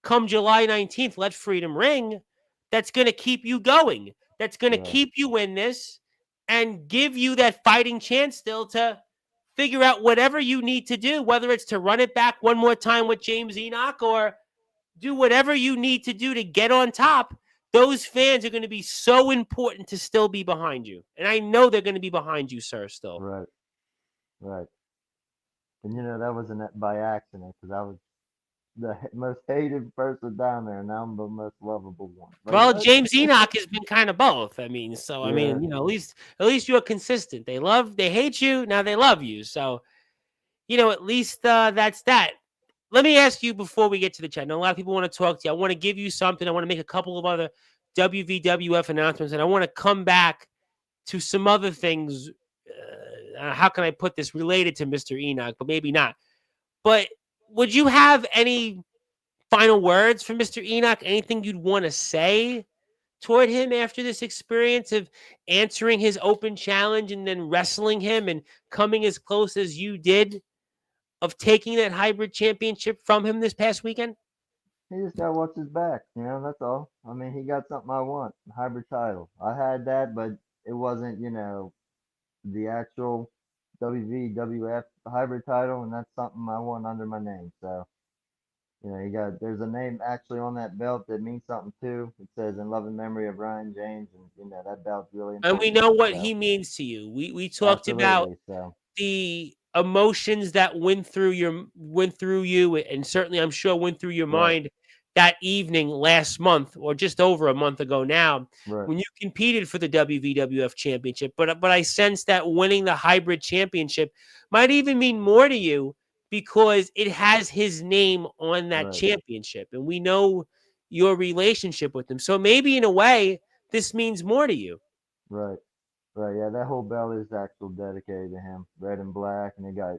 come July 19th, Let Freedom Ring, that's going to keep you going. That's going to Right. keep you in this and give you that fighting chance still to figure out whatever you need to do, whether it's to run it back one more time with James Enoch or do whatever you need to do to get on top. Those fans are going to be so important to still be behind you. And I know they're going to be behind you, sir, still. Right. Right. And that wasn't by accident because most hated person down there, and I'm the most lovable one. Like Well, what? James Enoch has been kind of both. I mean, so I Yeah, mean, at least you're consistent. They hate you, now they love you. So, at least that's that. Let me ask you before we get to the chat. I know a lot of people want to talk to you. I want to give you something. I want to make a couple of other WVWF announcements, and I want to come back to some other things. How can I put this related to Mr. Enoch, but maybe not. But would you have any final words for Mr. Enoch? Anything you'd want to say toward him after this experience of answering his open challenge and then wrestling him and coming as close as you did of taking that hybrid championship from him this past weekend? he just gotta watch his back. That's all. I mean, he got something I want, hybrid title. I had that, but it wasn't, the actual WWF hybrid title, and that's something I want under my name. So, there's a name actually on that belt that means something too. It says in loving memory of Ryan James, and that belt's really And we important to know me. what So, he means to you. We talked about absolutely. So, the emotions that went through you, and certainly I'm sure went through your right, mind that evening last month, or just over a month ago now, right, when you competed for the WWF championship. But I sense that winning the hybrid championship might even mean more to you because it has his name on that right, championship, and we know your relationship with him. So maybe in a way, this means more to you. right. Right, yeah, that whole belt is actually dedicated to him, red and black, and they got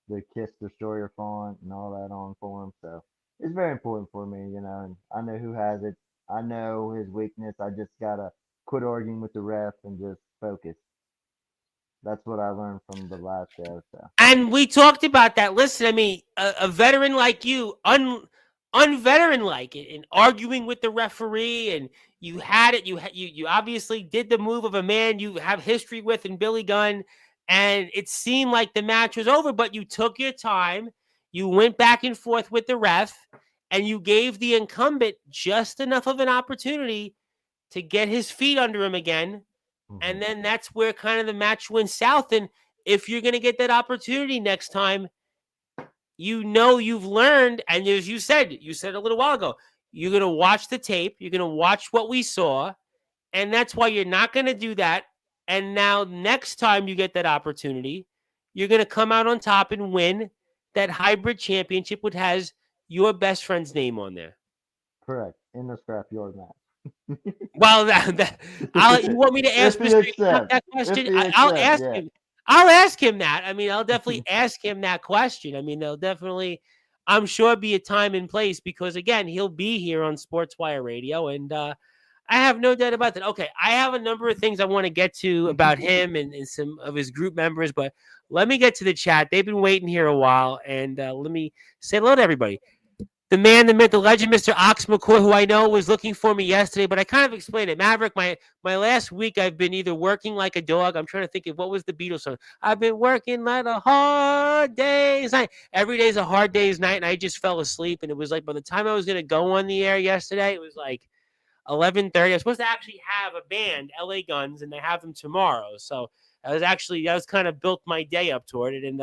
the Kiss Destroyer font and all that on for him. So it's very important for me, and I know who has it. I know his weakness. I just gotta quit arguing with the ref and just focus. That's what I learned from the last show. So And we talked about that. Listen, I mean, a veteran like you, unveteran like it, and arguing with the referee, and you had it. You obviously did the move of a man you have history with in Billy Gunn, and it seemed like the match was over. But you took your time. You went back and forth with the ref, and you gave the incumbent just enough of an opportunity to get his feet under him again, hmm and then that's where kind of the match went south. And if you're going to get that opportunity next time, you've learned. And as you said a little while ago, you're going to watch the tape. You're going to watch what we saw. And that's why you're not going to do that. And now, next time you get that opportunity, you're going to come out on top and win that hybrid championship, which has your best friend's name on there. correct in the scrapyard match. Well, you want me to If ask he Mr. Enoch accepts, that if question? he I'll accepts, ask yeah. him. I'll ask him that. I mean, I'll definitely ask him that question. I mean, there'll definitely, I'm sure, be a time and place because, again, he'll be here on Sportswire Radio, and I have no doubt about that. Okay, I have a number of things I want to get to about him and some of his group members, but let me get to the chat. They've been waiting here a while, and let me say hello to everybody. The man, the myth, the legend, Mr. Ox McCoy, who I know was looking for me yesterday, but I kind of explained it. Maverick, my last week, I've been either working like a dog. I'm trying to think of what was the Beatles song. I've been working like a hard day's night. Every day's a hard day's night, and I just fell asleep. And it was like by the time I was going to go on the air yesterday, it was like 11:30. I was supposed to actually have a band, LA Guns, and they have them tomorrow. So that was kind of built my day up toward it. And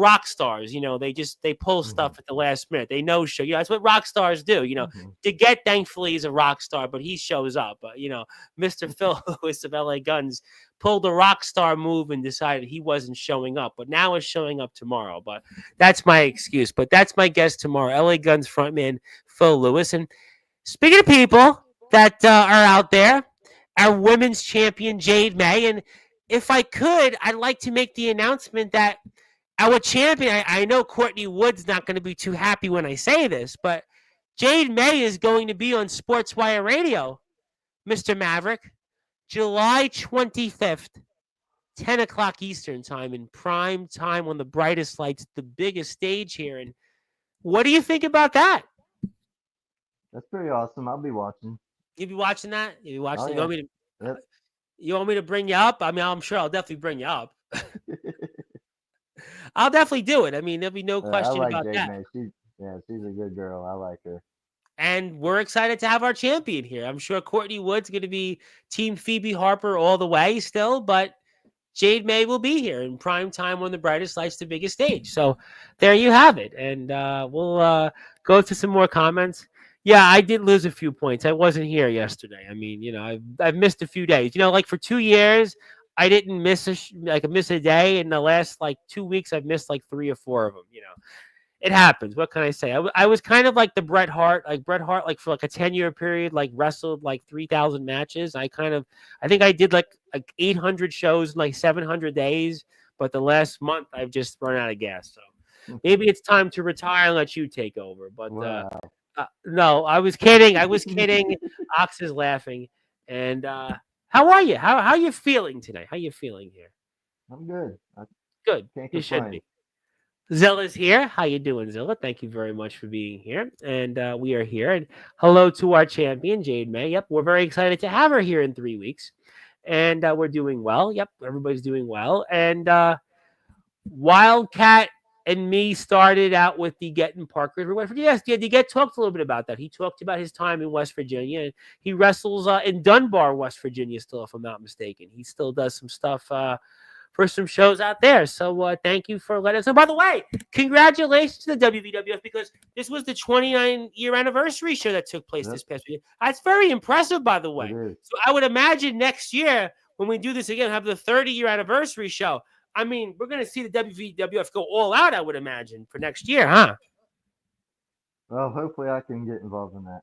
rock stars, they pull hmm stuff at the last minute. They no show. That's what rock stars do. hmm DeGette, thankfully, is a rock star, but he shows up. But Mr. Phil Lewis of LA Guns pulled a rock star move and decided he wasn't showing up, but now is showing up tomorrow. But that's my excuse. But that's my guest tomorrow, LA Guns frontman Phil Lewis. And speaking of people that are out there, our women's champion, Jade May. And if I could, I'd like to make the announcement that our champion, I know Courtney Wood's not going to be too happy when I say this, but Jade May is going to be on Sportswire Radio, Mr. Maverick, July 25th, 10 o'clock Eastern time, in prime time on the brightest lights, the biggest stage here. And what do you think about that? That's pretty awesome. I'll be watching. You be watching that? You be watching? Oh You want yeah. me to? Yep. You want me to bring you up? I mean, I'm sure I'll definitely bring you up. I'll definitely do it. I mean, there'll be no I question like about Jade that. May. She's a good girl. I like her. And we're excited to have our champion here. I'm sure Courtney Wood's going to be Team Phoebe Harper all the way still, but Jade May will be here in prime time on the brightest lights, the biggest stage. So there you have it. And we'll go to some more comments. Yeah, I did lose a few points. I wasn't here yesterday. I mean, I've missed a few days. Like for 2 years, I didn't miss miss a day. In the last like 2 weeks, I've missed like 3 or 4 of them. It happens. What can I say? I was kind of like the Bret Hart, like for like a 10-year period, like wrestled like 3,000 matches. I think I did like 800 shows in like 700 days. But the last month, I've just run out of gas. So maybe it's time to retire and let you take over. But Wow. no, I was kidding. I was kidding. Ox is laughing. And how are you? How you feeling today? How you feeling here? I'm good. I Good. can't You should complain. be. Zilla's here. How you doing, Zilla? Thank you very much for being here. And we are here. And hello to our champion, Jade May. Yep, we're very excited to have her here in 3 weeks. And we're doing well. Yep, everybody's doing well. And Wildcat and me started out with the Getting Parker. Yes, yeah, DeGet talked a little bit about that. He talked about his time in West Virginia. And he wrestles in Dunbar, West Virginia still, if I'm not mistaken. He still does some stuff for some shows out there. So thank you for letting us know. By the way, congratulations to the WVWF because this was the 29-year anniversary show that took place Yep. this past week. That's very impressive, by the way. It is. So I would imagine next year when we do this again, have the 30-year anniversary show. I mean, we're going to see the WVWF go all out, I would imagine, for next year, huh? Well, hopefully I can get involved in that.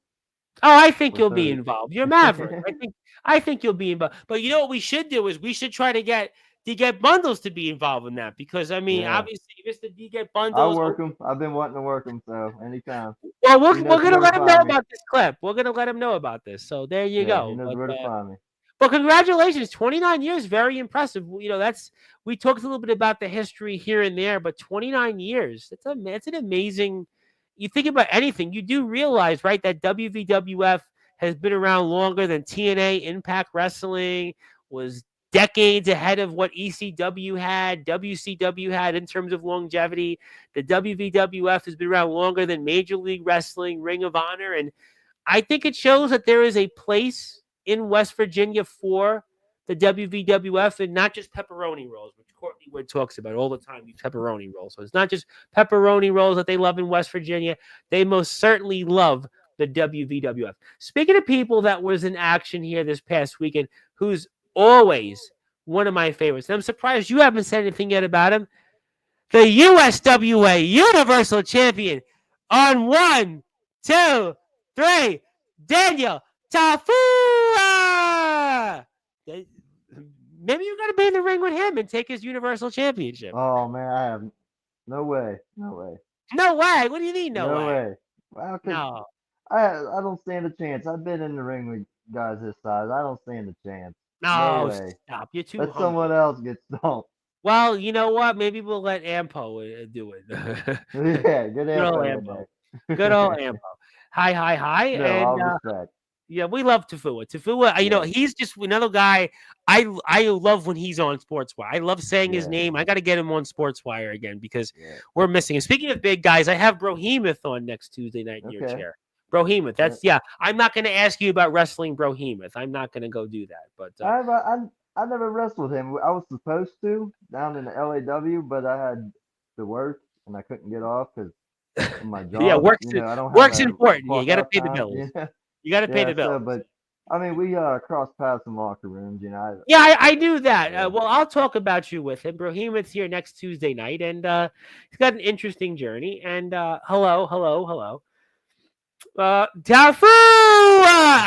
Oh, I think With you'll be 30. involved. You're Maverick. I think you'll be involved. But you know what we should do is we should try to get Bundles to be involved in that because I mean, Yeah. obviously, Mr. DGet I'll Bundles. work them. I've been wanting to work them, so anytime. Well, He we're knows gonna where to let him know find me. about this clip. We're gonna let him know about this. So there you Yeah, he go. knows where to find me. But congratulations, 29 years, very impressive. We talked a little bit about the history here and there, but 29 years, it's an amazing. You think about anything, you do realize, right, that WVWF has been around longer than TNA. Impact Wrestling was decades ahead of what ECW had, WCW had in terms of longevity. The WVWF has been around longer than Major League Wrestling, Ring of Honor, and I think it shows that there is a place in West Virginia for the WVWF and not just pepperoni rolls, which Courtney Wood talks about all the time, these pepperoni rolls. So it's not just pepperoni rolls that they love in West Virginia. They most certainly love the WVWF. Speaking of people that was in action here this past weekend, who's always one of my favorites, and I'm surprised you haven't said anything yet about him, the USWA Universal Champion on 1, 2, 3, Daniel Tafura. Maybe you got to be in the ring with him and take his Universal Championship. Oh man, I have no way. No way. What do you mean, no way? way. Well, 'cause No. I don't stand a chance. I've been in the ring with guys this size. I don't stand a chance. No No, way. stop. You're too Let humble. someone else get stomped. Well, you know what? Maybe we'll let Ampo do it. Yeah, good old Ampo. Good old Ampo. Hi. No, And all respect. yeah, we love Tafua. Tafua, he's just another guy. I love when he's on Sportswire. I love saying his Yeah. name. I got to get him on Sportswire again because Yeah. we're missing him. Speaking of big guys, I have Brohemoth on next Tuesday night in your Okay. chair. Brohemoth. That's I'm not going to ask you about wrestling Brohemoth. I'm not going to go do that. But I never wrestled him. I was supposed to down in the LAW, but I had to work and I couldn't get off because of my job. yeah, work's I don't work's have important. You got to clock-out pay the time, bills. you know? You got to pay the bills. But I mean, we crossed paths in locker rooms, Yeah, I knew that. Yeah. Well, I'll talk about you with him. Brohemoth's here next Tuesday night, and he's got an interesting journey. And hello. Tafu!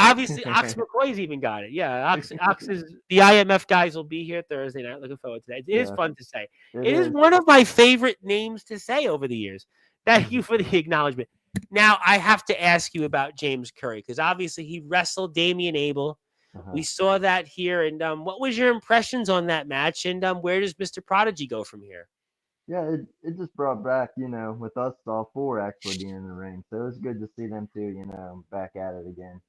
Obviously, Ox McCoy's even got it. Yeah, Ox is the IMF guys will be here Thursday night. Looking forward to that. It is fun to say. It is one of my favorite names to say over the years. Thank you for the acknowledgement. Now, I have to ask you about James Curry because obviously he wrestled Damian Abel. We saw that here. And what was your impressions on that match? And where does Mr. Prodigy go from here? Yeah, it just brought back, with us all four actually being in the ring. So it was good to see them two, back at it again.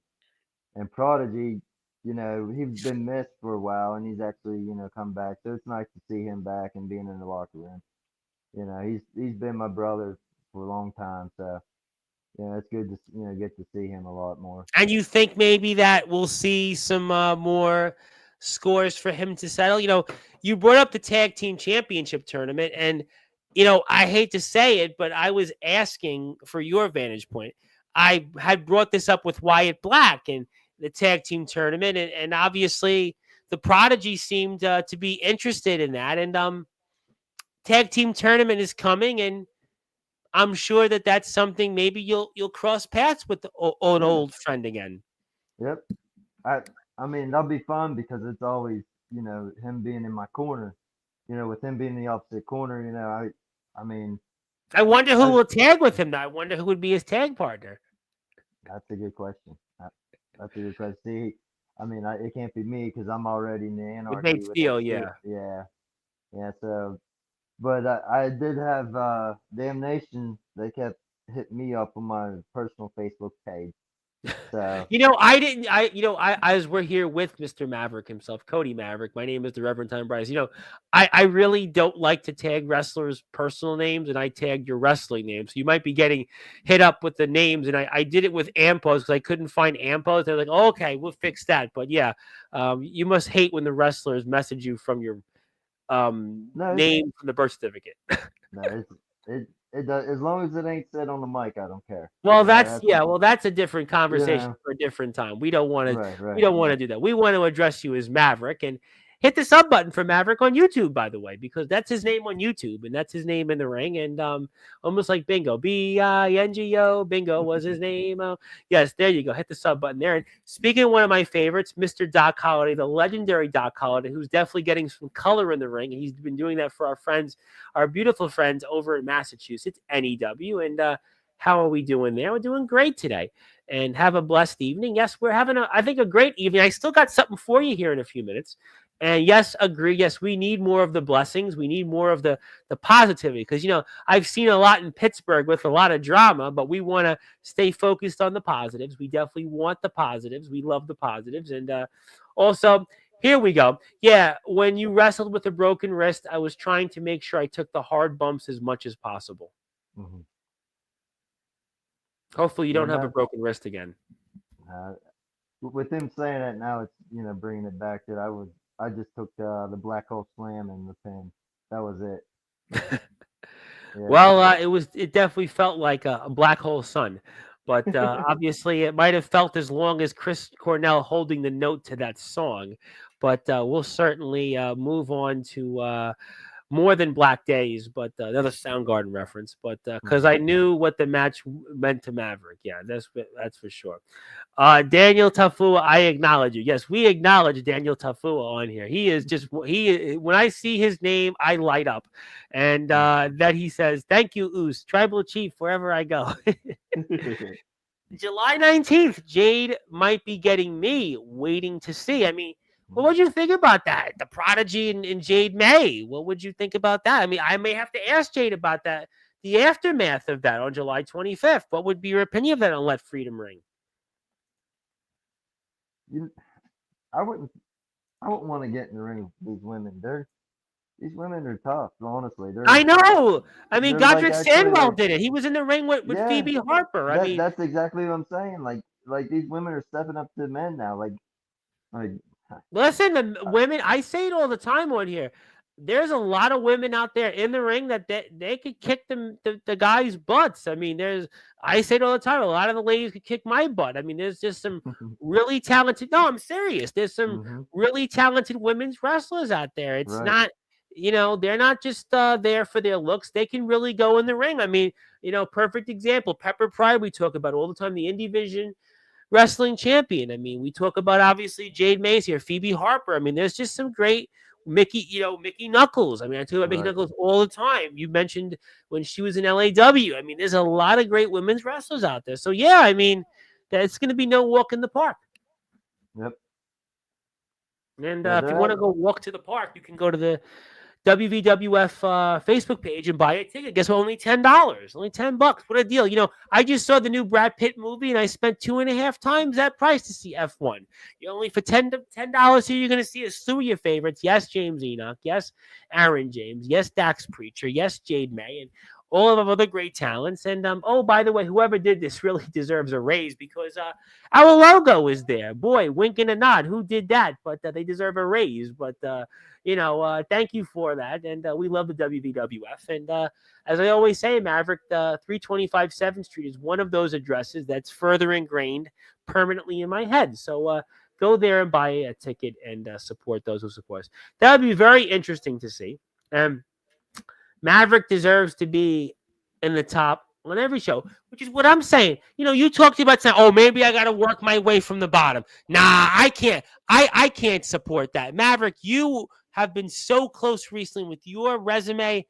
And Prodigy, he's been missed for a while and he's actually, come back. So it's nice to see him back and being in the locker room. He's been my brother for a long time. So it's good to get to see him a lot more. And you think maybe that we'll see some more scores for him to settle? you brought up the tag team championship tournament, and I hate to say it, but I was asking for your vantage point. I had brought this up with Wyatt Black and the tag team tournament, and obviously the Prodigy seemed to be interested in that, and tag team tournament is coming, and I'm sure that that's something maybe you'll cross paths with an Yeah. old friend again. Yep. I I mean that'll be fun because it's always him being in my corner. With him being in the opposite corner. I mean I wonder who I will tag with him. Now. I wonder who would be his tag partner. that's a good question. That's a good question. See, I mean it can't be me because I'm already in the With anarchy Nate with him Steele, too. yeah. Yeah. Yeah. So, but I did have Damnation. They kept hitting me up on my personal Facebook page. So I didn't. As we're here with Mr. Maverick himself, Cody Maverick. My name is the Reverend Tom Bryce. I really don't like to tag wrestlers' personal names, and I tagged your wrestling name. So you might be getting hit up with the names, and I did it with Ampos because I couldn't find Ampos. They're like, oh, okay, we'll fix that. But yeah, you must hate when the wrestlers message you from your no, name from the birth certificate. no, it does as long as it ain't said on the mic. I don't care. Well, That's that's a different you conversation know for a different time. We don't want to right, we right. don't want to do that. We want to address you as Maverick and hit the sub button for Maverick on YouTube, by the way, because that's his name on YouTube and that's his name in the ring. And almost like Bingo, Bingo, Bingo was his name. Yes, there you go. Hit the sub button there. And speaking of one of my favorites, Mr. Doc Holliday, the legendary Doc Holliday, who's definitely getting some color in the ring, and he's been doing that for our friends, our beautiful friends over in Massachusetts, NEW, and how are we doing there? We're doing great today. And have a blessed evening. Yes, we're having I think, a great evening. I still got something for you here in a few minutes. And yes, agree. Yes, we need more of the blessings. We need more of the positivity because I've seen a lot in Pittsburgh with a lot of drama, but we want to stay focused on the positives. We definitely want the positives. We love the positives, and also here we go. Yeah, when you wrestled with a broken wrist, I was trying to make sure I took the hard bumps as much as possible. Hmm. Hopefully, you Yeah, don't have a no. broken wrist again. Uh, with him saying that now, it's bringing it back that I just took the black hole slam and the pin. That was it. Yeah. Well, it definitely felt like a black hole sun, but obviously it might have felt as long as Chris Cornell holding the note to that song. But we'll certainly move on to more than Black Days, but another Soundgarden reference. But because Mhm. I knew what the match meant to Maverick, yeah, that's for sure. Daniel Tafua, I acknowledge you. Yes, we acknowledge Daniel Tafua on here. He is just when I see his name, I light up, and that he says, "Thank you, Oos, Tribal Chief, wherever I go." July 19th, Jade might be getting me waiting to see. I mean, what would you think about that? The Prodigy and Jade May. What would you think about that? I mean, I may have to ask Jade about that, the aftermath of that on July 25th. What would be your opinion of that on Let Freedom Ring? You, I wouldn't. I wouldn't want to get in the ring with these women. These women are tough. Honestly, I know. I mean, they're like Godric actually Sandwell like did it. He was in the ring with yeah. Phoebe Harper. I mean, That's exactly what I'm saying. Like these women are stepping up to men now. Like listen, the uh, women, I say it all the time on here. There's a lot of women out there in the ring that they could kick the guys' butts. I mean, I say it all the time. A lot of the ladies could kick my butt. I mean, there's just some really talented. No, I'm serious. There's some hmm really talented women's wrestlers out there. It's right. not, they're not just there for their looks. They can really go in the ring. I mean, perfect example. Pepper Pride, we talk about all the time. The indie division wrestling champion. I mean, we talk about obviously Jade Mays here, Phoebe Harper. I mean, there's just some great Mickey Knuckles. I mean, I talk about Mickey Right. Knuckles all the time. You mentioned when she was in LAW. I mean, there's a lot of great women's wrestlers out there. So yeah, I mean, it's going to be no walk in the park. Yep. And Yeah. if you want to go walk to the park, you can go to the WVWF Facebook page and buy a ticket. Guess what? Only $10. Only $10. What a deal. I just saw the new Brad Pitt movie and I spent 2.5 times that price to see F1. You only for $10 here, you're going to see a slew of your favorites. Yes, James Enoch. Yes, Aaron James. Yes, Dax Preacher. Yes, Jade May. And all of our other great talents. And oh, by the way, whoever did this really deserves a raise because our logo is there. Boy, wink and a nod. Who did that? But they deserve a raise. But thank you for that. And we love the WVWF. And as I always say, Maverick, 325 7th Street is one of those addresses that's further ingrained permanently in my head. So go there and buy a ticket and support those who support us. That would be very interesting to see. Maverick deserves to be in the top on every show, which is what I'm saying. You talked about saying, oh, maybe I got to work my way from the bottom. Nah, I can't. I can't support that. Maverick, you have been so close recently with your resume.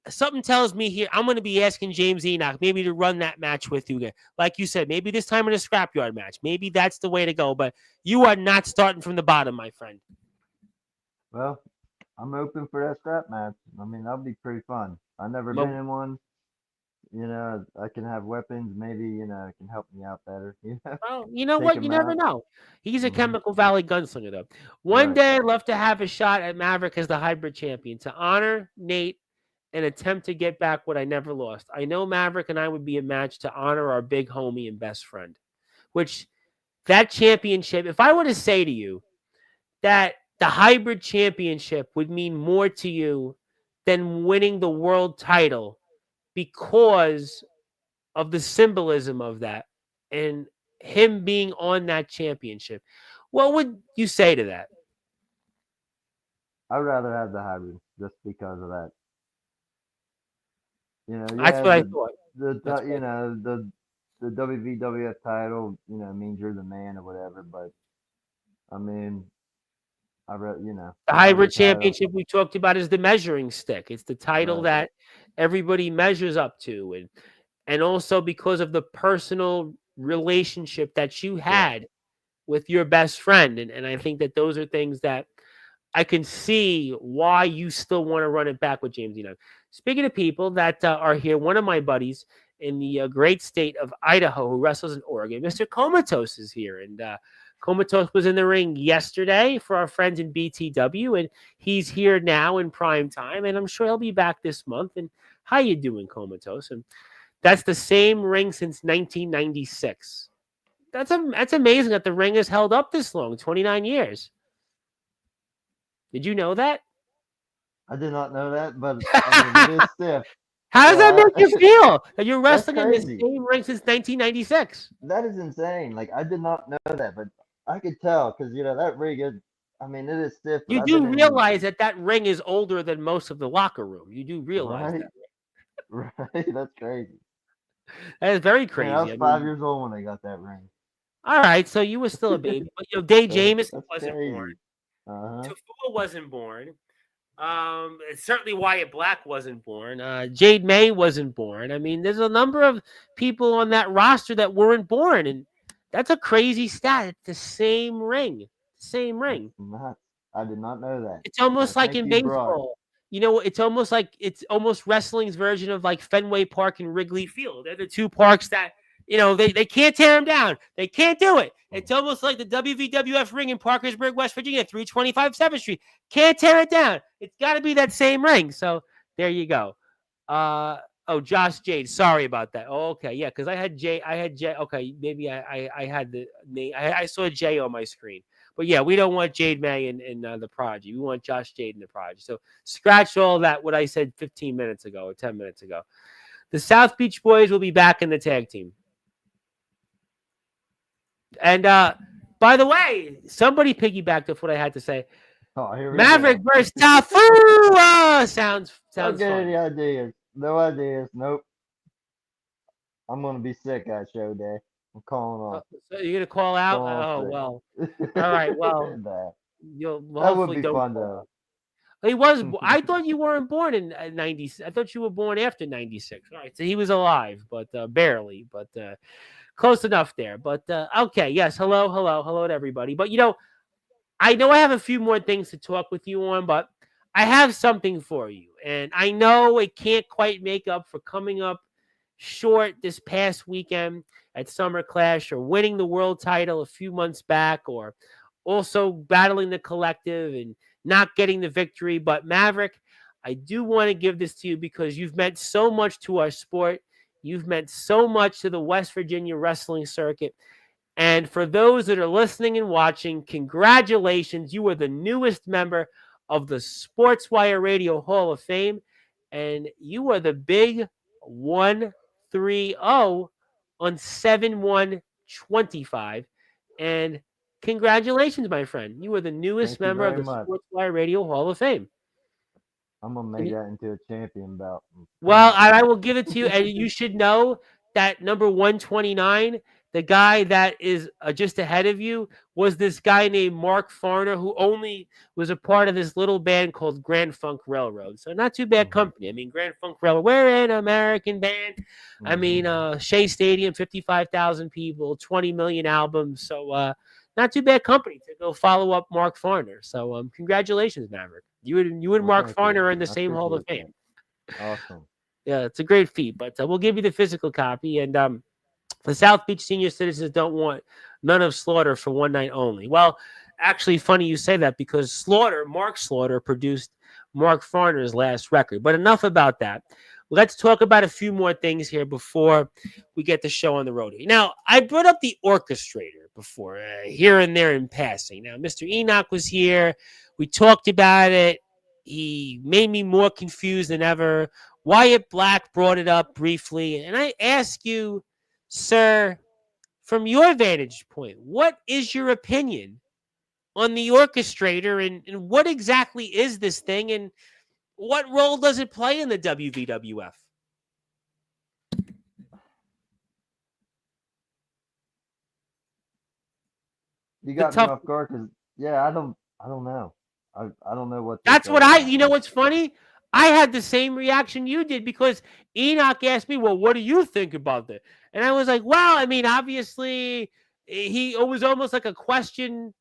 Something tells me here I'm going to be asking James Enoch maybe to run that match with you again. Like you said, maybe this time in a scrapyard match. Maybe that's the way to go. But you are not starting from the bottom, my friend. Well, I'm open for that scrap match. I mean, that'll be pretty fun. I've never been in one. I can have weapons. Maybe, it can help me out better. Well, you know Take what? him You never out. know. He's a Mhm. Chemical Valley gunslinger, though. One Right. day, I'd love to have a shot at Maverick as the hybrid champion to honor Nate and attempt to get back what I never lost. I know Maverick and I would be a match to honor our big homie and best friend, which that championship, if I were to say to you that the hybrid championship would mean more to you than winning the world title because of the symbolism of that and him being on that championship, what would you say to that? I'd rather have the hybrid just because of that. That's Yeah, what I thought. the That's ti- what you know the WWF title, means you're the man or whatever. But I mean, the the hybrid hybrid title. championship we talked about is the measuring stick. It's the title Right. that everybody measures up to, and also because of the personal relationship that you Yeah. had with your best friend. And I think that those are things that I can see why you still want to run it back with James Enoch. Speaking of people that are here, one of my buddies in the great state of Idaho who wrestles in Oregon, Mr. Comatose is here. And Comatose was in the ring yesterday for our friends in BTW, and he's here now in prime time, and I'm sure he'll be back this month. And how you doing, Comatose? And that's the same ring since 1996. That's amazing that the ring has held up this long, 29 years. Did you know that? I did not know that, but I mean, it is stiff. How does that So make you feel that you're that's wrestling in the crazy. same ring since 1996? That is insane. Like I did not know that, but I could tell because that rig is. I mean, it is stiff, but You I've been do in. realize that ring is older than most of the locker room. You do realize Right, that. right. That's crazy. That is very Man, I crazy. was I 5 years mean, old when I got that ring. all right, so you were still a baby. But, Dave That's Jamison that's wasn't born. crazy. Uh huh. Tafua wasn't born. Certainly Wyatt Black wasn't born. Jade May wasn't born. I mean, there's a number of people on that roster that weren't born, and that's a crazy stat. It's the same ring, same That's ring. nuts. I did not know that. It's almost like Thank in you, Brock. baseball. It's almost wrestling's version of like Fenway Park and Wrigley Field. They're the two parks that they can't tear them down. They can't do it. It's almost like the WVWF ring in Parkersburg, West Virginia, 325 7th Street. Can't tear it down. It's got to be that same ring. So there you go. Josh Jade. Sorry about that. Oh, okay, yeah, because I had J. Okay, maybe I had the name. I saw J on my screen. But yeah, we don't want Jade May in the Prodigy. We want Josh Jade in the Prodigy. So scratch all that, what I said 15 minutes ago or 10 minutes ago. The South Beach Boys will be back in the tag team. And by the way, somebody piggybacked off what I had to say. Oh, here we Maverick go. versus Tafu. Sounds Don't get fun. any ideas. No ideas. Nope. I'm gonna be sick that show day. I'm calling off. So you're gonna call out? Calling Oh sick. well. All right. Well, Nah, you'll that would hopefully be don't fun call though. out. He was. I thought you weren't born in 90. I thought you were born after 96. All right, so he was alive, but barely, but close enough there. But okay, yes. Hello to everybody. But I know I have a few more things to talk with you on, but I have something for you, and I know it can't quite make up for coming up short this past weekend at Summer Clash or winning the world title a few months back, or also battling the collective and not getting the victory. But Maverick, I do want to give this to you because you've meant so much to our sport. You've meant so much to the West Virginia wrestling circuit. And for those that are listening and watching, congratulations. You are the newest member of the Sportswire Radio Hall of Fame. And you are the big 130 on 7/1/25. And congratulations, my friend. You are the newest Thank you member of very the much. Sportswire Radio Hall of Fame. I'm gonna make And that into a champion belt and pin well, it. I will give it to you, and you should know that number 129, the guy that is just ahead of you, was this guy named Mark Farner, who only was a part of this little band called Grand Funk Railroad. So not too bad Mhm. company. I mean, Grand Funk Railroad, we're an American band. I mean, Mhm. Shea Stadium, 55,000 people, 20 million albums. So not too bad company to go follow up Mark Farner. So congratulations, Maverick. You and Well, Mark thank you. Farner are in the I same Hall of appreciate Fame. that. Awesome. Yeah, it's a great feat, but we'll give you the physical copy. And the South Beach senior citizens don't want none of Slaughter for one night only. Well, actually, funny you say that because Mark Slaughter, produced Mark Farner's last record. But enough about that. Let's talk about a few more things here before we get the show on the road. Now, I brought up the orchestrator before, here and there in passing. Now, Mr. Enoch was here. We talked about it. He made me more confused than ever. Wyatt Black brought it up briefly. And I ask you, sir, from your vantage point, what is your opinion on the orchestrator and what exactly is this thing and what role does it play in the WVWF? You The got me tough. off guard because yeah, I don't know. I don't know what to That's say what on that you know one. what's funny? I had the same reaction you did because Enoch asked me, well, what do you think about that? And I was like, well, I mean, obviously, it was almost like a question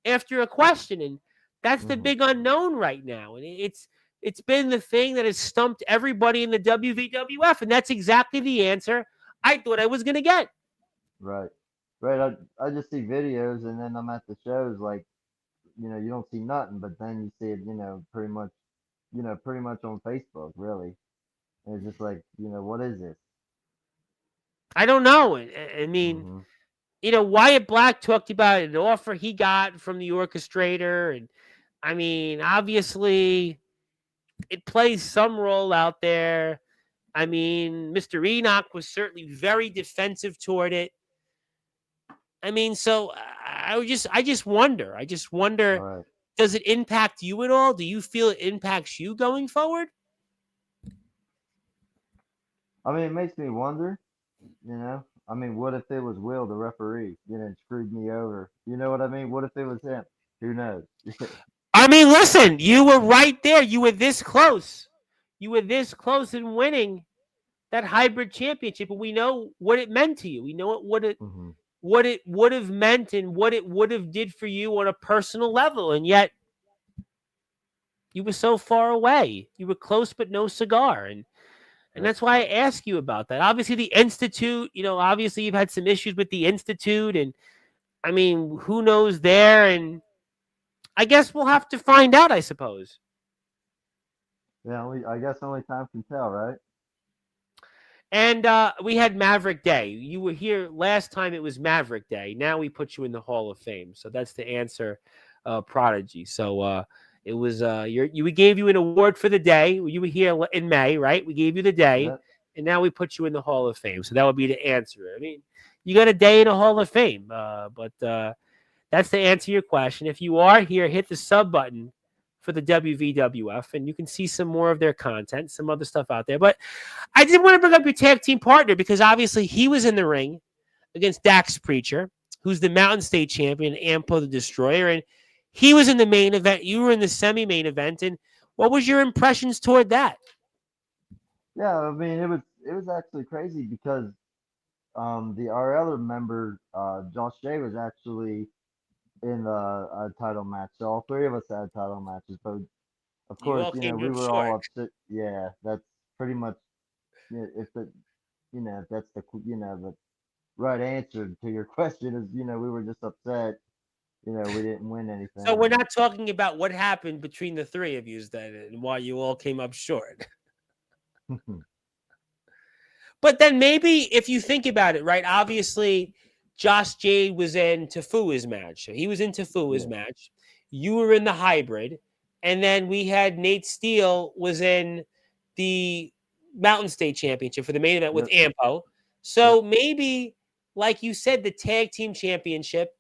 after a question. And that's the Mhm. big unknown right now. And it's been the thing that has stumped everybody in the WVWF. And that's exactly the answer I thought I was going to get. Right. Right. I just see videos and then I'm at the shows like you don't see nothing, but then you see it pretty much on Facebook really. And it's just like what is this? I don't know. I mean, Mhm. Wyatt Black talked about an offer he got from the orchestrator. And I mean, obviously, it plays some role out there. I mean, Mr. Enoch was certainly very defensive toward it. I mean, so I just wonder. I just wonder, Right. does it impact you at all? Do you feel it impacts you going forward? I mean, it makes me wonder. You know, I mean, what if it was Will, the referee, and screwed me over? You know what I mean? What if it was him? Who knows? I mean, listen, you were right there. You were this close. You were this close in winning that hybrid championship, and we know what it meant to you. We know Hmm. what it would have meant and what it would have did for you on a personal level, and yet you were so far away. You were close but no cigar, and Yep. that's why I ask you about that. Obviously, the institute. Obviously you've had some issues with the institute, and I mean, who knows there? And I guess we'll have to find out. I suppose. Yeah. I guess only time can tell, right? And we had Maverick Day. You were here last time. It was Maverick Day. Now we put you in the Hall of Fame. So that's the answer, Prodigy. So it was we gave you an award for the day. You were here in May, right? We gave you the day, Yep. and now we put you in the Hall of Fame. So that would be the answer. I mean, you got a day in the Hall of Fame, but that's to answer your question. If you are here, hit the sub button for the WVWF, and you can see some more of their content, some other stuff out there. But I did want to bring up your tag team partner because obviously he was in the ring against Dax Preacher, who's the Mountain State champion, Ampo the Destroyer, and he was in the main event. You were in the semi-main event, and what was your impressions toward that? Yeah. I mean, it was actually crazy because the our other member Josh Shea was actually in a title match. So all three of us had title matches, but of You course, all came we up were all short. upset. Yeah, that's pretty much if if that's the right answer to your question is we were just upset we didn't win So we're anything. not talking about what happened between the three of you then and why you all came up short. And But then maybe if you think about it, right? Obviously, Josh Jade was in Tafua's match. So he was in Tafua's yeah, match. You were in the hybrid. And then we had Nate Steele was in the Mountain State Championship for the main event with yep, Ampo. yep, So maybe, like you said, the tag team championship,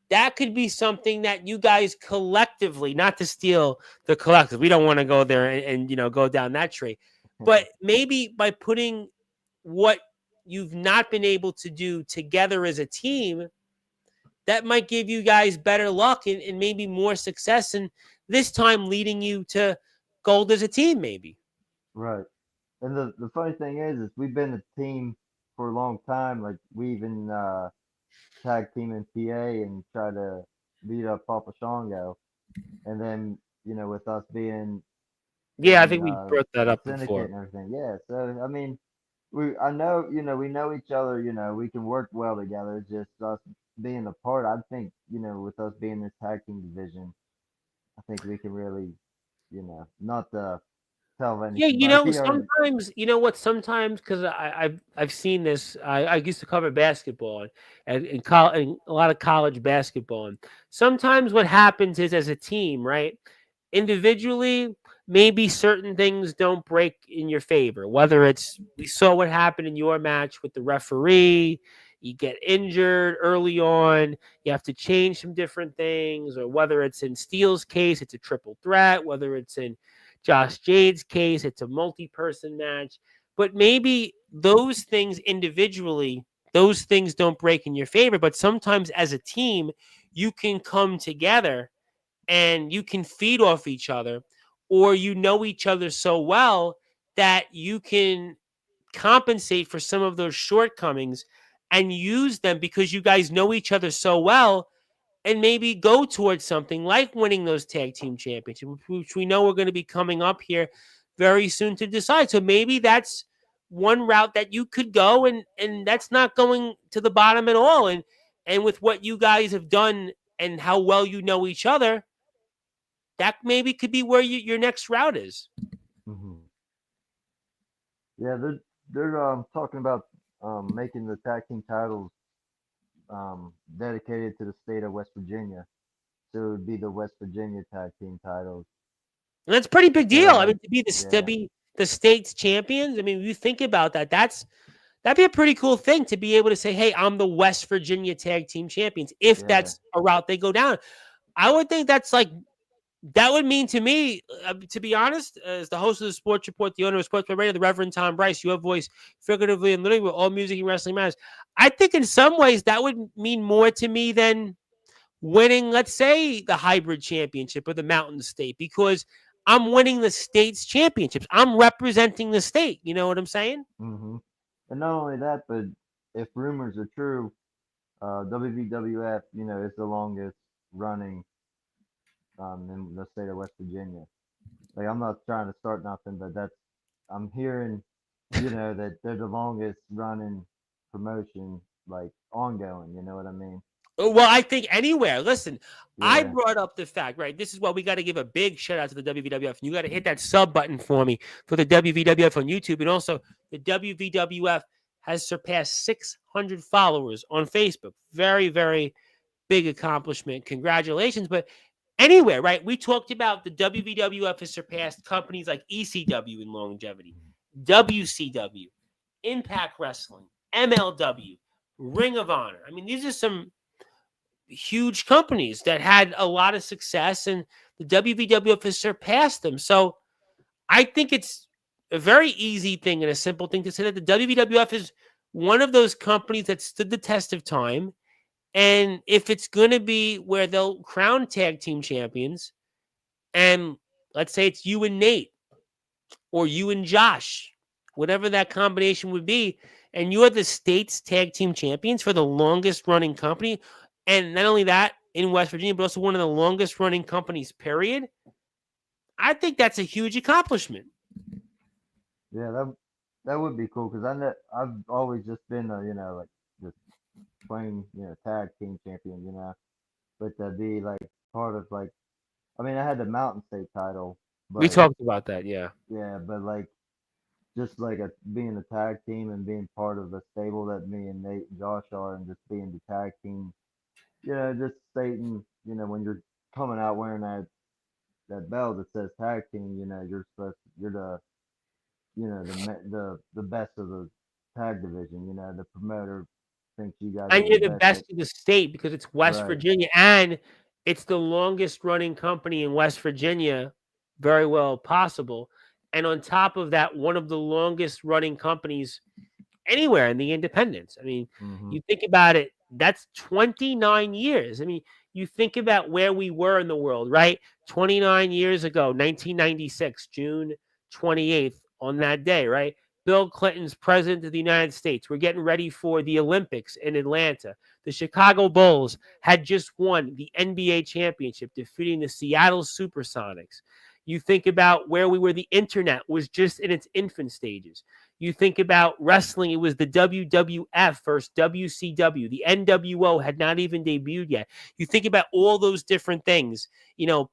that could be something that you guys collectively, not to steal the collective, we don't want to go there and go down that tree, but maybe by putting what you've not been able to do together as a team, that might give you guys better luck and maybe more success, and this time leading you to gold as a team, maybe. right. And the funny thing is we've been a team for a long time. Like we even tag team in PA and try to beat up Papa Shango. And then with us being Yeah, I in think we brought that the up syndicate before. and everything, yeah. So I mean, I know we know each other. We can work well together. It's just us being apart. I think with us being this tag team division, I think we can really not to tell Yeah, anybody or sometimes sometimes because I've seen this. I used to cover basketball and a lot of college basketball. And sometimes what happens is as a team, right? Individually, maybe certain things don't break in your favor. Whether it's we saw what happened in your match with the referee, you get injured early on, you have to change some different things, or whether it's in Steele's case, it's a triple threat. Whether it's in Josh Jade's case, it's a multi-person match. But maybe those things individually, those things don't break in your favor. But sometimes as a team, you can come together and you can feed off each other, or you know each other so well that you can compensate for some of those shortcomings and use them because you guys know each other so well, and maybe go towards something like winning those tag team championships, which we know we're going to be coming up here very soon to decide. So maybe that's one route that you could go, and that's not going to the bottom at all. And with what you guys have done and how well you know each other, that maybe could be where your next route is. hmm yeah, they're talking about making the tag team titles dedicated to the state of West Virginia. So it would be the West Virginia tag team titles And that's a pretty big instead deal. of I like mean, to be yeah, the state's champions. I mean, if you think about that, that'd be a pretty cool thing to be able to say, "Hey, I'm the West Virginia Tag Team Champions." If yeah, that's a route they go down, I would think that would mean to me, to be honest, as the host of the Sports Report, the owner of Sportswire Radio, the Reverend Tom Bryce, your voice, figuratively and literally, where all music and wrestling matters. I think in some ways that would mean more to me than winning, let's say, the hybrid championship or the Mountain State, because I'm winning the state's championships. I'm representing the state. You know what I'm saying? hmm And not only that, but if rumors are true, WWF, is the longest running in the state of West Virginia. Like I'm not trying to start nothing, but I'm hearing, that they're the longest running promotion, like ongoing. You know what I mean? Well, I think anywhere. Listen, I Yeah, brought up the fact, right? This is why we got to give a big shout out to the WWF. You got to hit that sub button for me for the WWF on YouTube. And also, the WWF has surpassed 600 followers on Facebook. Very, very big accomplishment. Congratulations. But anywhere, right? We talked about the WWF has surpassed companies like ECW in longevity, WCW, Impact Wrestling, MLW, Ring of Honor. I mean, these are some huge companies that had a lot of success, and the WWF has surpassed them. So I think it's a very easy thing and a simple thing to say that the WWF is one of those companies that stood the test of time. And if it's going to be where they'll crown tag team champions, and let's say it's you and Nate or you and Josh, whatever that combination would be, and you're the state's tag team champions for the longest running company, and not only that in West Virginia, but also one of the longest running companies, period. I think that's a huge accomplishment. yeah, that would be cool because I've always just been a like just plain tag team champion. but to be like part of like, I mean, I had the Mountain State title, We but talked about that, yeah. yeah, but like just like being a tag team and being part of the stable that me and Nate and Josh are, and just being the tag team, just stating, when you're coming out wearing that belt that says tag team, you're the the best of the tag division. The promoter thinks you guys And are the you're the best at best of the state because it's West right. Virginia, and it's the longest running company in West Virginia, very well possible. And on top of that, one of the longest running companies anywhere in the independents. I mean, Hmm. you think about it, that's 29 years. I mean, you think about where we were in the world, right? 29 years ago, 1996, June 28th, on that day, right? Bill Clinton's president of the United States. We're getting ready for the Olympics in Atlanta. The Chicago Bulls had just won the NBA championship, defeating the Seattle Supersonics. You think about where we were, the internet was just in its infant stages. You think about wrestling, it was the WWF versus WCW. The NWO had not even debuted yet. You think about all those different things.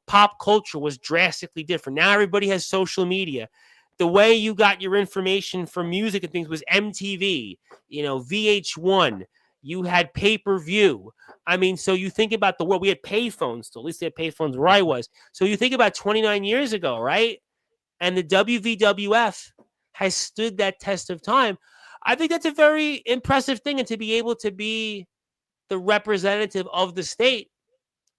Pop culture was drastically different. Now everybody has social media. The way you got your information from music and things was MTV, VH1. You had pay-per-view. I mean, so you think about the world. We had payphones still. At least they had payphones where I was. So you think about 29 years ago, right? And the WVWF has stood that test of time. I think that's a very impressive thing, and to be able to be the representative of the state,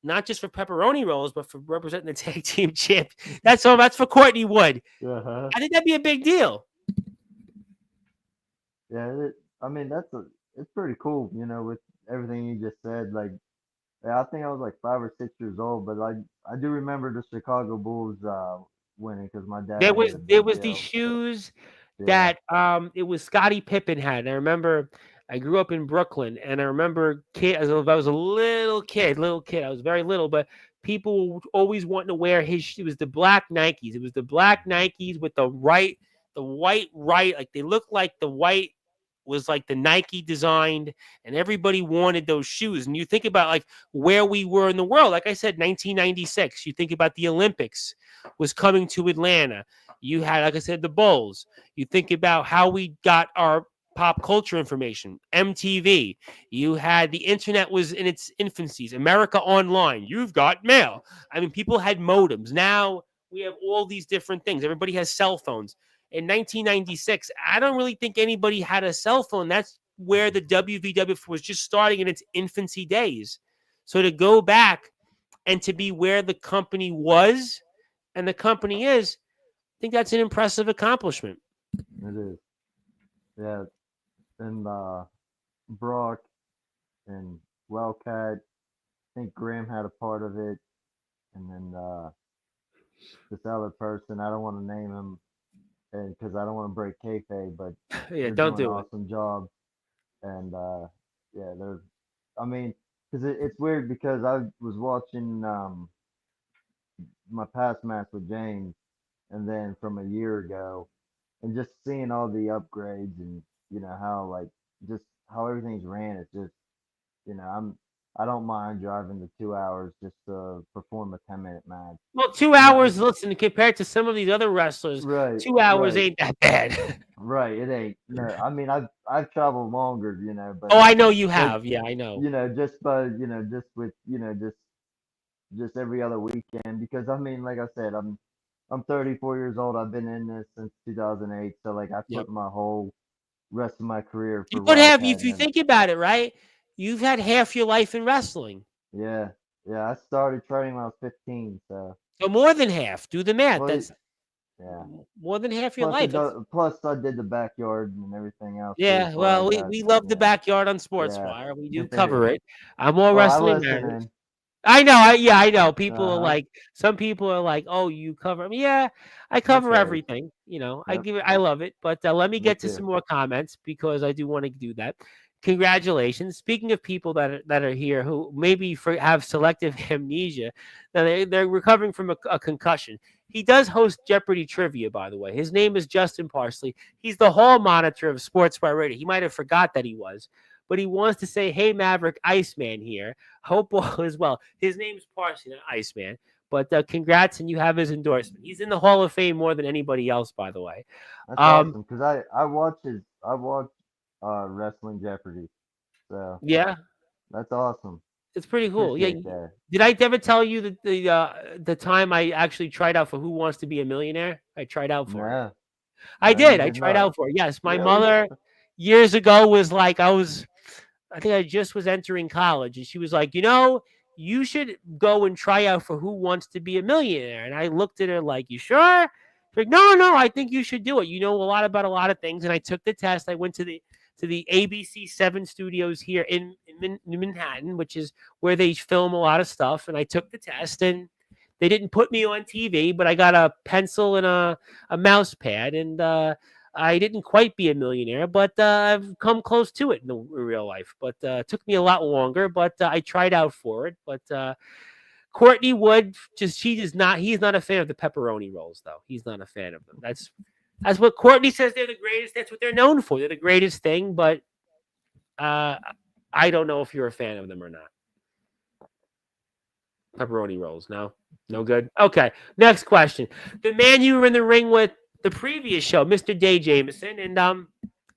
not just for pepperoni rolls, but for representing the tag team champ. That's all. That's for Courtney Wood. Uh-huh. I think that'd be a big deal. Yeah, I mean it's pretty cool, with everything you just said. Like, yeah, I think I was like 5 or 6 years old, but I do remember the Chicago Bulls winning because my There dad made was a there big was these deal. shoes Yeah. that it was Scottie Pippen had. And I remember I grew up in Brooklyn, and I remember as I was a little kid. I was very little, but people were always wanting to wear his. It was the black Nikes. It was the black Nikes with the white right, like they looked like the white was like the Nike designed, and everybody wanted those shoes. And you think about like where we were in the world. Like I said, 1996. You think about the Olympics was coming to Atlanta. You had, like I said, the Bulls. You think about how we got our pop culture information, MTV. You had the internet was in its infancies. America Online. You've got mail. I mean, people had modems. Now we have all these different things. Everybody has cell phones. In 1996, I don't really think anybody had a cell phone. That's where the WVW was just starting in its infancy days. So to go back and to be where the company was and the company is, I think that's an impressive accomplishment. It is. Yeah, and Brock and Wildcat. I think Graham had a part of it, and then this other person. I don't want to name him, and because I don't want to break kayfabe, but Yeah, they're don't doing an do it. awesome job. And yeah, they're. I mean, because it's weird because I was watching my past match with James, and then from a year ago, and just seeing all the upgrades and how like just how everything's ran. It's just I don't mind driving the 2 hours just to perform a 10-minute match. Well, 2 hours, listen, compared to some of these other wrestlers, Right, 2 hours right, ain't that bad. right. It ain't. No, I mean I've traveled longer, Oh, I know you but have. Yeah, I know. just by just with just every other weekend because I mean like I said I'm 34 years old. I've been in this since 2008, so like I Yep. put my whole rest of my career You for could have, Wildcat if and you everything. think about it, right? You've had half your life in wrestling. Yeah, yeah. I started training when I was 15, so So more than half. Do the math. well, That's yeah. more than half your life. That's Plus I did the backyard and everything else too yeah. before I Well, we, got we love the yeah backyard on yeah. Sportswire. We do cover it. I'm all Well, I wrestling listen married. in. I know. I know. People are Uh-huh. like, some people are like, "Oh, you cover." Yeah, I That's cover right. everything. I Yep. give it. I love it. But let me Me get to too. some more comments because I do want to do that. Congratulations. Speaking of people that are here who maybe have selective amnesia, now they're recovering from a concussion. He does host Jeopardy trivia, by the way. His name is Justin Parsley. He's the hall monitor of Sports by Radio. He might have forgot that he was. but he wants to say, "Hey, Maverick, Iceman here. Hope all is well." His name's Parsley, not Iceman. But congrats, and you have his endorsement. He's in the Hall of Fame more than anybody else, by the way. That's awesome because I watch Wrestling Jeopardy, so Yeah, that's awesome. it's pretty cool. Yeah. Appreciate that. Did I ever tell you that the time I actually tried out for Who Wants to Be a Millionaire? I tried out for it. No, I no, you did. I did tried not. out for it. Yes, my Really? mother years ago was like, I think I just was entering college, and she was like, you should go and try out for Who Wants to Be a Millionaire. And I looked at her like, you sure? She's like, no, I think you should do it. You know a lot about a lot of things. And I took the test. I went to the ABC 7 studios here in Manhattan, which is where they film a lot of stuff. And I took the test, and they didn't put me on TV, but I got a pencil and a mouse pad, and I didn't quite be a millionaire, but I've come close to it in real life. But it took me a lot longer, but I tried out for it. But Courtney Wood, he's not a fan of the pepperoni rolls, though. He's not a fan of them. That's what Courtney says. They're the greatest. That's what they're known for. They're the greatest thing, but I don't know if you're a fan of them or not. Pepperoni rolls, no good. Okay, next question. The man you were in the ring with the previous show, Mr. Day Jameson, and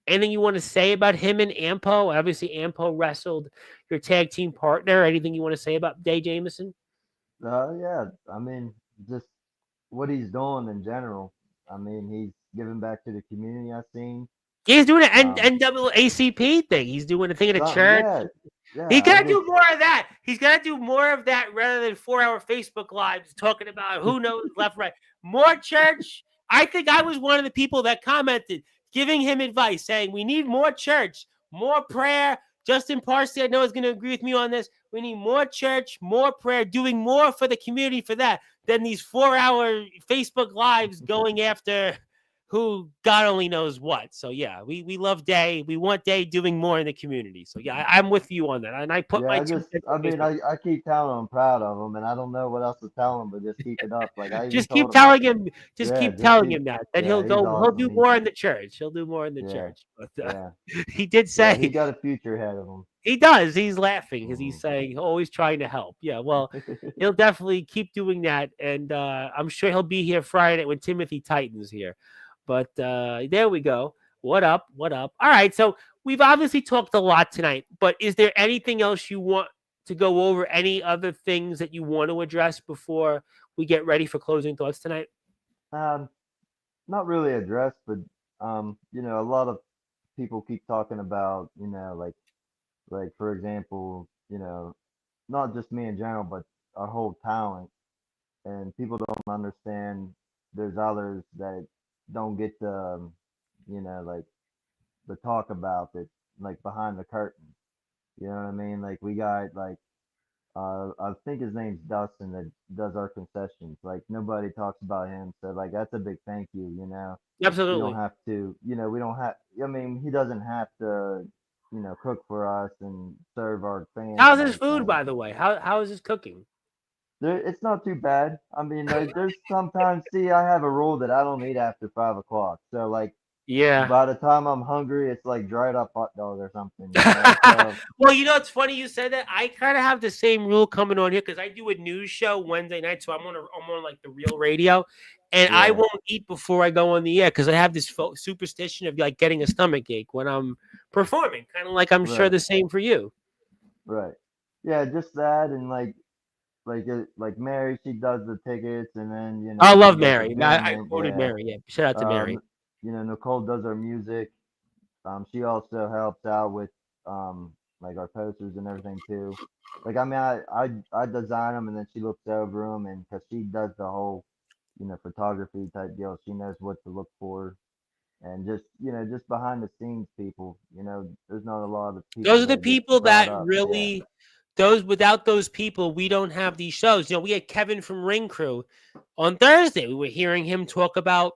anything you want to say about him and Ampo? Obviously, Ampo wrestled your tag team partner. Anything you want to say about Day Jameson? Yeah. I mean, just what he's doing in general. I mean, he's giving back to the community. I've seen. He's doing an Um, NAACP thing. He's doing a thing at a church. yeah. He's I got to just, do more of that. He's got to do more of that rather than 4-hour Facebook lives talking about who knows left, right. More church. I think I was one of the people that commented, giving him advice, saying we need more church, more prayer. Justin Parsley, I know, is going to agree with me on this. We need more church, more prayer, doing more for the community for that than these 4-hour Facebook lives going after who God only knows what. So yeah, we love Day. We want Day doing more in the community. So yeah, I'm with you on that. And I put yeah. my I just, I mean, I keep telling him I'm proud of him, and I don't know what else to tell him, but just keep it up. Like I even just told keep him, telling him. Just yeah, keep just telling keep, him that. Then yeah, he's he'll do awesome. more in the church. He'll do more in the Yeah, church. But yeah, he did yeah. say He got a future ahead of him. he does. He's laughing because he's Mhm. saying always trying to help. Yeah, well, he'll definitely keep doing that, and I'm sure he'll be here Friday when Timothy Titan's here. But there we go. What up? What up? All right. So we've obviously talked a lot tonight, but is there anything else you want to go over? Any other things that you want to address before we get ready for closing thoughts tonight? um, Not really addressed, but a lot of people keep talking about, like for example, not just me in general, but our whole talent, and people don't understand. There's others that don't get like the talk about it, like behind the curtain. You know what I mean? Like we got like I think his name's Dustin that does our concessions. Like nobody talks about him, so like that's a big thank you. We don't Absolutely. have to, we don't have. I mean, he doesn't have to, cook for us and serve our fans How's and his food, everything. by the way? How is his cooking? It's not too bad. I mean, there's sometimes, see, I have a rule that I don't eat after 5 o'clock. So like Yeah. by the time I'm hungry, it's like dried up hot dog or something. So Well, it's funny you said that. I kind of have the same rule coming on here because I do a news show Wednesday night, so I'm on like the real radio, and I yeah, won't eat before I go on the air because I have this superstition of like getting a stomach ache when I'm performing. Kind of like I'm sure right, the same for you. right. Yeah, just that and like Mary, she does the tickets, and then I she love does the Mary. I filming. quoted Yeah. Mary. Yeah, shout out to Mary. Nicole does our music. She also helps out with like our posters and everything too. Like I mean, I design them, and then she looks over them, and because she does the whole photography type deal, she knows what to look for, and just behind the scenes people. There's not a lot of people Those are the that get people brought that up. Yeah, really. Those without those people, we don't have these shows. We had Kevin from Ring Crew on Thursday. We were hearing him talk about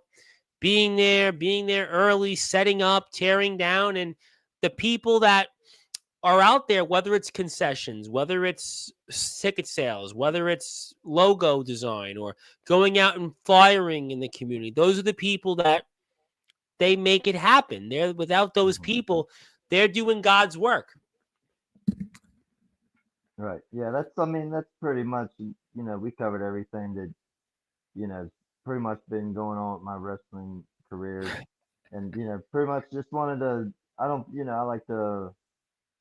being there early, setting up, tearing down, and the people that are out there, whether it's concessions, whether it's ticket sales, whether it's logo design, or going out and flyering in the community, those are the people that they make it happen. They're without those hmm people, they're doing God's work. Right. Yeah, that's I mean that's pretty much we covered everything that pretty much been going on with my wrestling career, and pretty much just wanted to I don't I like to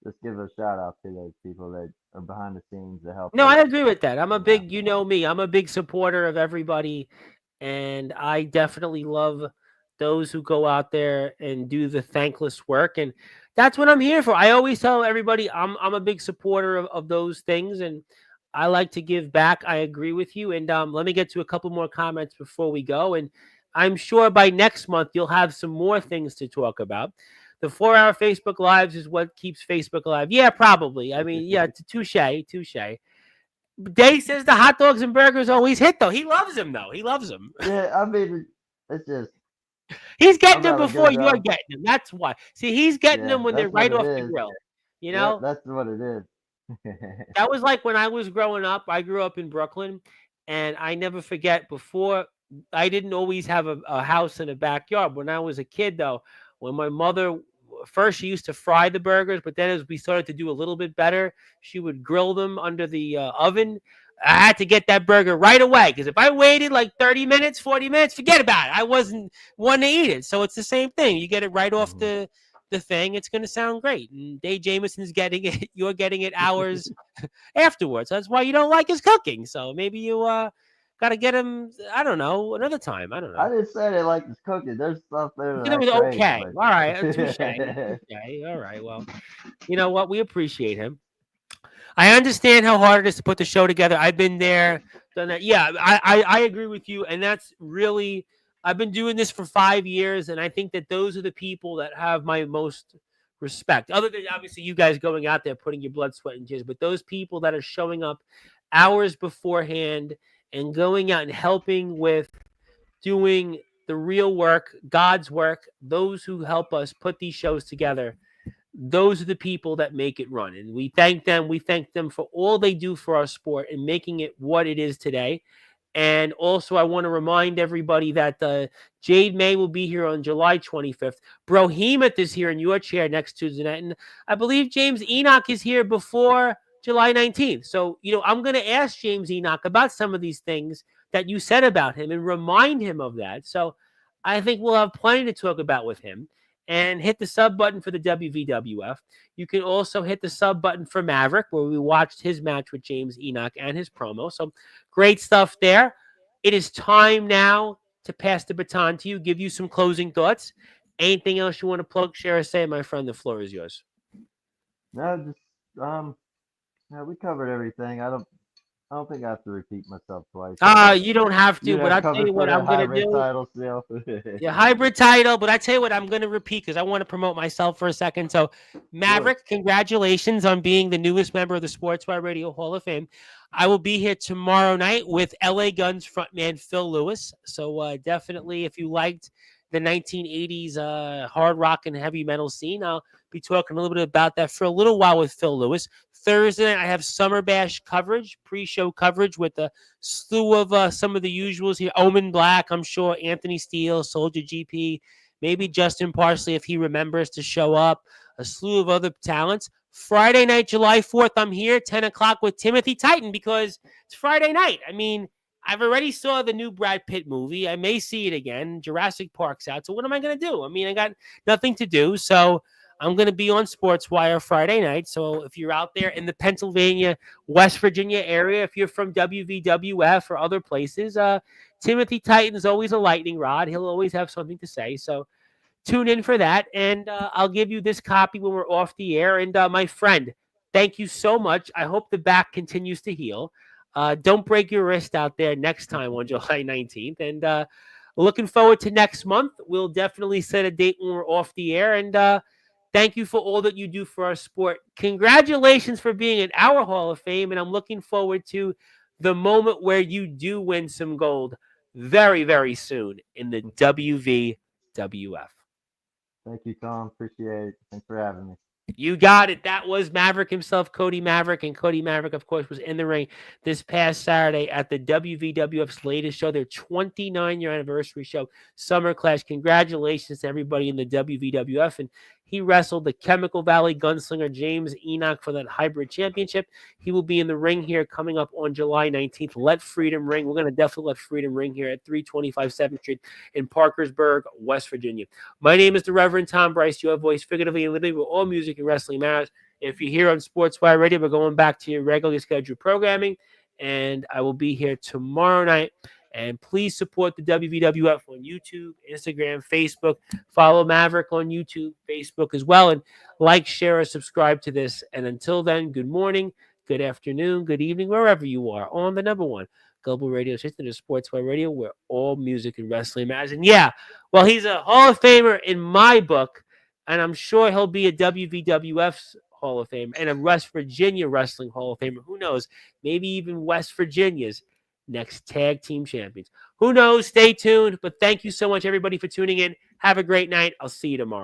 just give a shout out to those people that are behind the scenes to help No, us, I agree with that. I'm a you know. big, you know me, I'm a big supporter of everybody. And I definitely love those who go out there and do the thankless work. And that's what I'm here for. I always tell everybody I'm a big supporter of those things. And I like to give back. I agree with you. And let me get to a couple more comments before we go. And I'm sure by next month you'll have some more things to talk about. The 4 hour Facebook Lives is what keeps Facebook alive. Yeah, probably. I mean, yeah, touche, touche. Day says the hot dogs and burgers always hit, though. He loves them, though. He loves them. Yeah, I mean it's just He's getting I'm them not a before good you're getting them. That's why. See, he's getting yeah, them when they're that's what right it off the is. grill. You Yep, know, that's what it is. that was like when I was growing up. I grew up in Brooklyn, and I never forget before, I didn't always have a house and a backyard. When I was a kid, though, when my mother, first she used to fry the burgers, but then as we started to do a little bit better, she would grill them under the oven. I had to get that burger right away because if I waited like 30 minutes, 40 minutes, forget about it. I wasn't one to eat it. So it's the same thing. You get it right off Mhm. the thing, it's going to sound great. And Dave Jameson's getting it. You're getting it hours afterwards. That's why you don't like his cooking. So maybe you got to get him. I don't know, another time. I don't I know. didn't say they like this cooking. There's stuff there that It I was crave, okay. but All right, touche, touche. All right. Well, you know what? We appreciate him. I understand how hard it is to put the show together. I've been there, done that. Yeah, I agree with you, and that's really. I've been doing this for 5 years, and I think that those are the people that have my most respect. Other than obviously you guys going out there putting your blood, sweat, and tears, but those people that are showing up hours beforehand and going out and helping with doing the real work, God's work, those who help us put these shows together, those are the people that make it run. And we thank them. We thank them for all they do for our sport and making it what it is today. And also, I want to remind everybody that Jade May will be here on July 25th. Brohemoth is here in your chair next Tuesday night. And I believe James Enoch is here before July 19th. So, I'm going to ask James Enoch about some of these things that you said about him and remind him of that. So I think we'll have plenty to talk about with him. And hit the sub button for the WVWF. You can also hit the sub button for Maverick, where we watched his match with James Enoch and his promo. So great stuff there. It is time now to pass the baton to you, give you some closing thoughts. Anything else you want to plug, share, or say, my friend? The floor is yours. no, just no, we covered everything. I don't think I have to repeat myself twice. I think You don't have to, but I'll tell covered you for what the I'm going to hybrid do. title still. Yeah, hybrid title, but I tell you what, I'm going to repeat because I want to promote myself for a second. So, Sure. Maverick, congratulations on being the newest member of the Sportswire Radio Hall of Fame. I will be here tomorrow night with LA Guns frontman Phil Lewis. So, definitely, if you liked the 1980s hard rock and heavy metal scene, I'll be talking a little bit about that for a little while with Phil Lewis. Thursday, I have Summer Bash coverage, pre-show coverage with a slew of some of the usuals here. Omen Black, I'm sure, Anthony Steele, Soldier GP, maybe Justin Parsley if he remembers to show up, a slew of other talents. Friday night, July 4th, I'm here, 10 o'clock with Timothy Titan because it's Friday night. I mean, I've already saw the new Brad Pitt movie. I may see it again. Jurassic Park's out. So what am I going to do? I mean, I got nothing to do. So I'm going to be on Sportswire Friday night. So if you're out there in the Pennsylvania, West Virginia area, if you're from WVWF or other places, Timothy Titan's always a lightning rod. He'll always have something to say. So tune in for that. And I'll give you this copy when we're off the air. And my friend, thank you so much. I hope the back continues to heal. Don't break your wrist out there next time on July 19th. And looking forward to next month. We'll definitely set a date when we're off the air. And thank you for all that you do for our sport. Congratulations for being in our Hall of Fame. And I'm looking forward to the moment where you do win some gold very, very soon in the WVWF. Thank you, Tom. Appreciate it. Thanks for having me. You got it. That was Maverick himself, Cody Maverick. And Cody Maverick, of course, was in the ring this past Saturday at the WVWF's latest show, their 29-year anniversary show, Summer Clash. Congratulations to everybody in the WVWF. And He wrestled the Chemical Valley gunslinger James Enoch for that hybrid championship. He will be in the ring here coming up on July 19th. Let Freedom ring. We're going to definitely let Freedom ring here at 325 7th Street in Parkersburg, West Virginia. My name is the Reverend Tom Bryce, your voice figuratively and literally where all music and wrestling matters. If you're here on Sportswire Radio, we're going back to your regularly scheduled programming, and I will be here tomorrow night. And please support the WVWF on YouTube, Instagram, Facebook. Follow Maverick on YouTube, Facebook as well. And like, share, or subscribe to this. And until then, good morning, good afternoon, good evening, wherever you are on the number one global radio station, the Sportswire Radio, where all music and wrestling matters. And yeah, well, he's a Hall of Famer in my book, and I'm sure he'll be a WVWF's Hall of Fame and a West Virginia Wrestling Hall of Famer. Who knows? Maybe even West Virginia's next tag team champions. Who knows? Stay tuned. But thank you so much, everybody, for tuning in. Have a great night. I'll see you tomorrow.